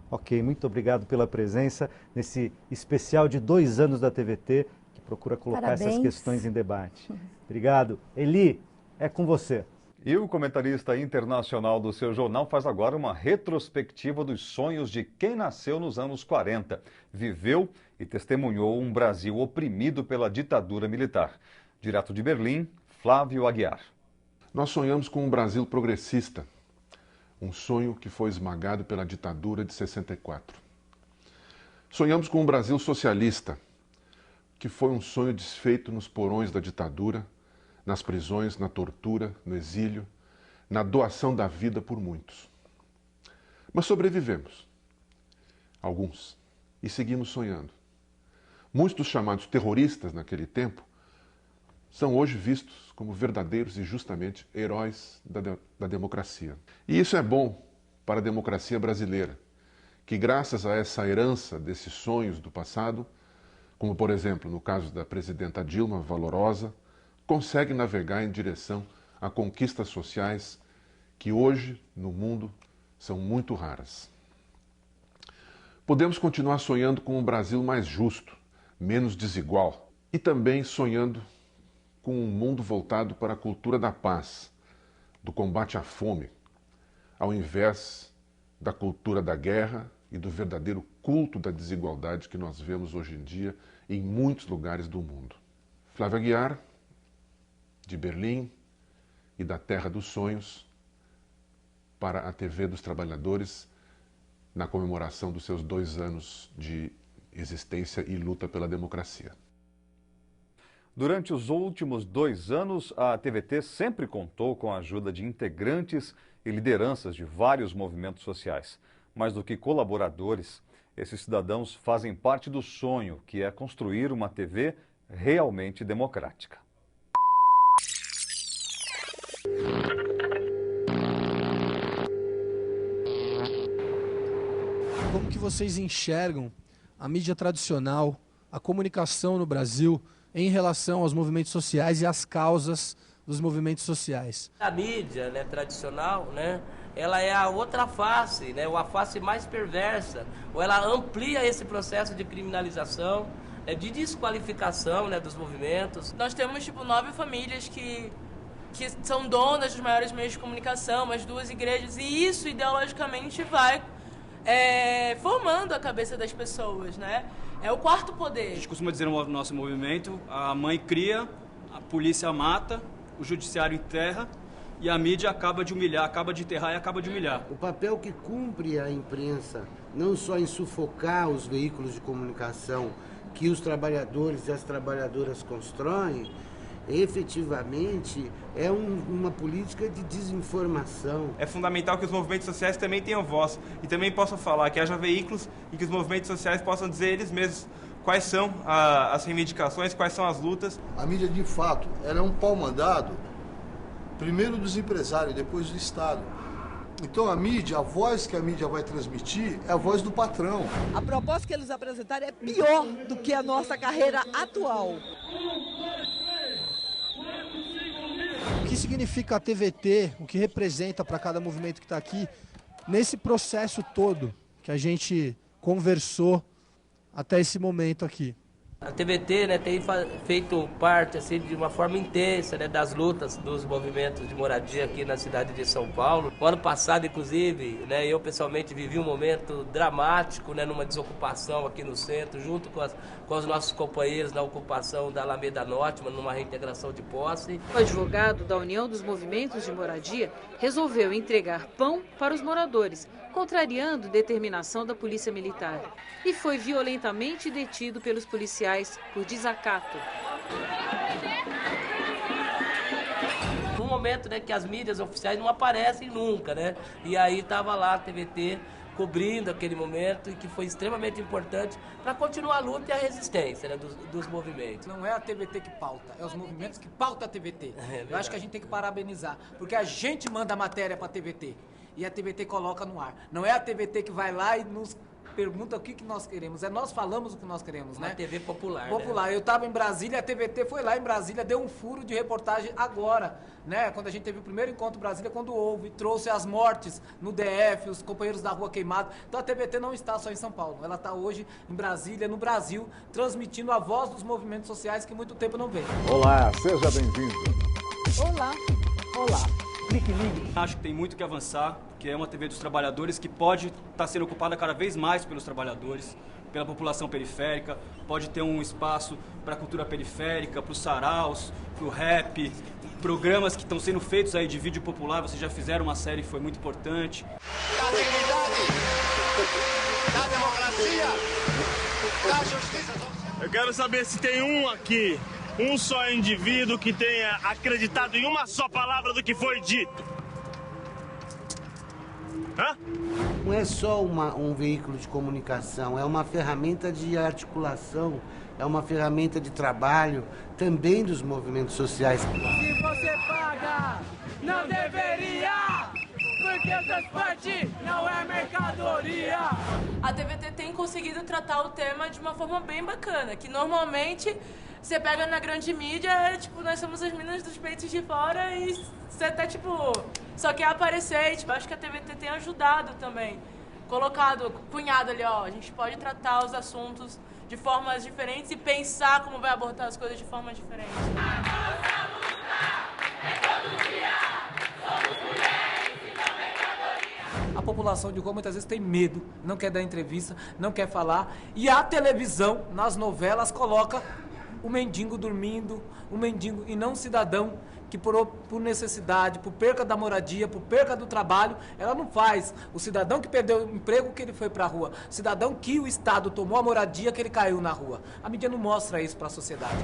Ok, muito obrigado pela presença nesse especial de 2 anos da TVT, que procura colocar essas questões em debate. Obrigado. Eli, é com você. E o comentarista internacional do seu jornal faz agora uma retrospectiva dos sonhos de quem nasceu nos anos 40, viveu e testemunhou um Brasil oprimido pela ditadura militar. Direto de Berlim, Flávio Aguiar. Nós sonhamos com um Brasil progressista, um sonho que foi esmagado pela ditadura de 64. Sonhamos com um Brasil socialista, que foi um sonho desfeito nos porões da ditadura, nas prisões, na tortura, no exílio, na doação da vida por muitos. Mas sobrevivemos, alguns, e seguimos sonhando. Muitos dos chamados terroristas naquele tempo são hoje vistos como verdadeiros e justamente heróis da democracia. E isso é bom para a democracia brasileira, que graças a essa herança desses sonhos do passado, como por exemplo no caso da presidenta Dilma, valorosa, consegue navegar em direção a conquistas sociais que hoje no mundo são muito raras. Podemos continuar sonhando com um Brasil mais justo, menos desigual e também sonhando com um mundo voltado para a cultura da paz, do combate à fome, ao invés da cultura da guerra e do verdadeiro culto da desigualdade que nós vemos hoje em dia em muitos lugares do mundo. Flávio Aguiar, de Berlim e da Terra dos Sonhos, para a TV dos Trabalhadores, na comemoração dos seus 2 anos de existência e luta pela democracia. Durante os últimos 2 anos, a TVT sempre contou com a ajuda de integrantes e lideranças de vários movimentos sociais. Mais do que colaboradores, esses cidadãos fazem parte do sonho, que é construir uma TV realmente democrática. Como que vocês enxergam a mídia tradicional, a comunicação no Brasil em relação aos movimentos sociais e às causas dos movimentos sociais? A mídia, né, tradicional, né, ela é a outra face, né? Ou a face mais perversa, ou ela amplia esse processo de criminalização, de desqualificação, né, dos movimentos. Nós temos, tipo, 9 famílias que são donas dos maiores meios de comunicação, as 2 igrejas, e isso ideologicamente vai formando a cabeça das pessoas, né? É o quarto poder. A gente costuma dizer no nosso movimento, a mãe cria, a polícia mata, o judiciário enterra e a mídia acaba de humilhar, acaba de enterrar e acaba de humilhar. O papel que cumpre a imprensa, não só em sufocar os veículos de comunicação que os trabalhadores e as trabalhadoras constroem, efetivamente é uma política de desinformação. É fundamental que os movimentos sociais também tenham voz e também possam falar, que haja veículos e que os movimentos sociais possam dizer eles mesmos quais são as reivindicações, quais são as lutas. A mídia, de fato, ela é um pau-mandado, primeiro dos empresários, depois do Estado. Então a mídia, a voz que a mídia vai transmitir é a voz do patrão. A proposta que eles apresentaram é pior do que a nossa carreira atual. O que significa a TVT, o que representa para cada movimento que está aqui, nesse processo todo que a gente conversou até esse momento aqui? A TVT, né, tem feito parte assim, de uma forma intensa, né, das lutas dos movimentos de moradia aqui na cidade de São Paulo. O ano passado, inclusive, né, eu pessoalmente vivi um momento dramático, né, numa desocupação aqui no centro, junto com os nossos companheiros na ocupação da Alameda Norte, numa reintegração de posse. O advogado da União dos Movimentos de Moradia resolveu entregar pão para os moradores, contrariando determinação da Polícia Militar, e foi violentamente detido pelos policiais por desacato. No momento, né, que as mídias oficiais não aparecem nunca, né? E aí estava lá a TVT cobrindo aquele momento, e que foi extremamente importante para continuar a luta e a resistência, né, dos movimentos. Não é a TVT que pauta, é os movimentos que pautam a TVT. Eu acho que a gente tem que parabenizar, porque a gente manda a matéria para a TVT e a TVT coloca no ar. Não é a TVT que vai lá e nos pergunta o que nós queremos. Nós falamos o que nós queremos, né? Uma TV popular, Popular. Né? Eu estava em Brasília, a TVT foi lá em Brasília, deu um furo de reportagem agora, né? Quando a gente teve o primeiro encontro em Brasília, quando houve, trouxe as mortes no DF, os companheiros da rua queimados. Então a TVT não está só em São Paulo, ela está hoje em Brasília, no Brasil, transmitindo a voz dos movimentos sociais que muito tempo não vem. Olá, seja bem-vindo. Olá. Olá. Acho que tem muito que avançar, que é uma TV dos trabalhadores que pode estar sendo ocupada cada vez mais pelos trabalhadores, pela população periférica, pode ter um espaço para a cultura periférica, para os saraus, para o rap, programas que estão sendo feitos aí de vídeo popular, vocês já fizeram uma série que foi muito importante. Da dignidade, da democracia, da justiça social. Eu quero saber se tem um aqui, um só indivíduo que tenha acreditado em uma só palavra do que foi dito. Hã? Não é só um veículo de comunicação, é uma ferramenta de articulação, é uma ferramenta de trabalho também dos movimentos sociais. Se você paga, não deveria, porque o transporte não é mercadoria. A TVT tem conseguido tratar o tema de uma forma bem bacana, que normalmente você pega na grande mídia, tipo, nós somos as meninas dos peitos de fora e você tá, tipo, só quer aparecer. E, tipo, acho que a TVT tem ajudado também. Colocado, cunhado ali, ó, a gente pode tratar os assuntos de formas diferentes e pensar como vai abordar as coisas de formas diferentes. A população de rua muitas vezes tem medo, não quer dar entrevista, não quer falar. E a televisão, nas novelas, coloca o mendigo dormindo, o mendigo e não o cidadão que por necessidade, por perca da moradia, por perca do trabalho, ela não faz. O cidadão que perdeu o emprego que ele foi para a rua, o cidadão que o Estado tomou a moradia que ele caiu na rua. A mídia não mostra isso para a sociedade.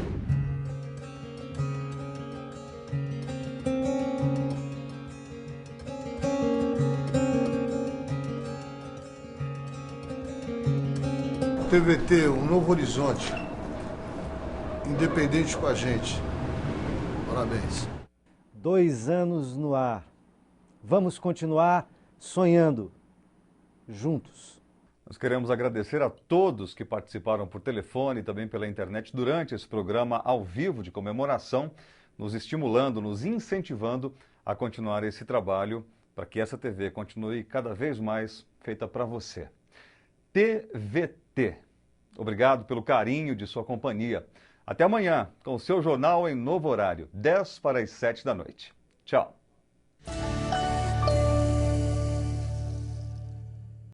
TVT, um novo horizonte. Independente com a gente. Parabéns. 2 anos no ar. Vamos continuar sonhando juntos. Nós queremos agradecer a todos que participaram por telefone e também pela internet durante esse programa ao vivo de comemoração, nos estimulando, nos incentivando a continuar esse trabalho para que essa TV continue cada vez mais feita para você. TVT. Obrigado pelo carinho de sua companhia. Até amanhã, com o seu jornal em novo horário, 10 para as 7 da noite. Tchau.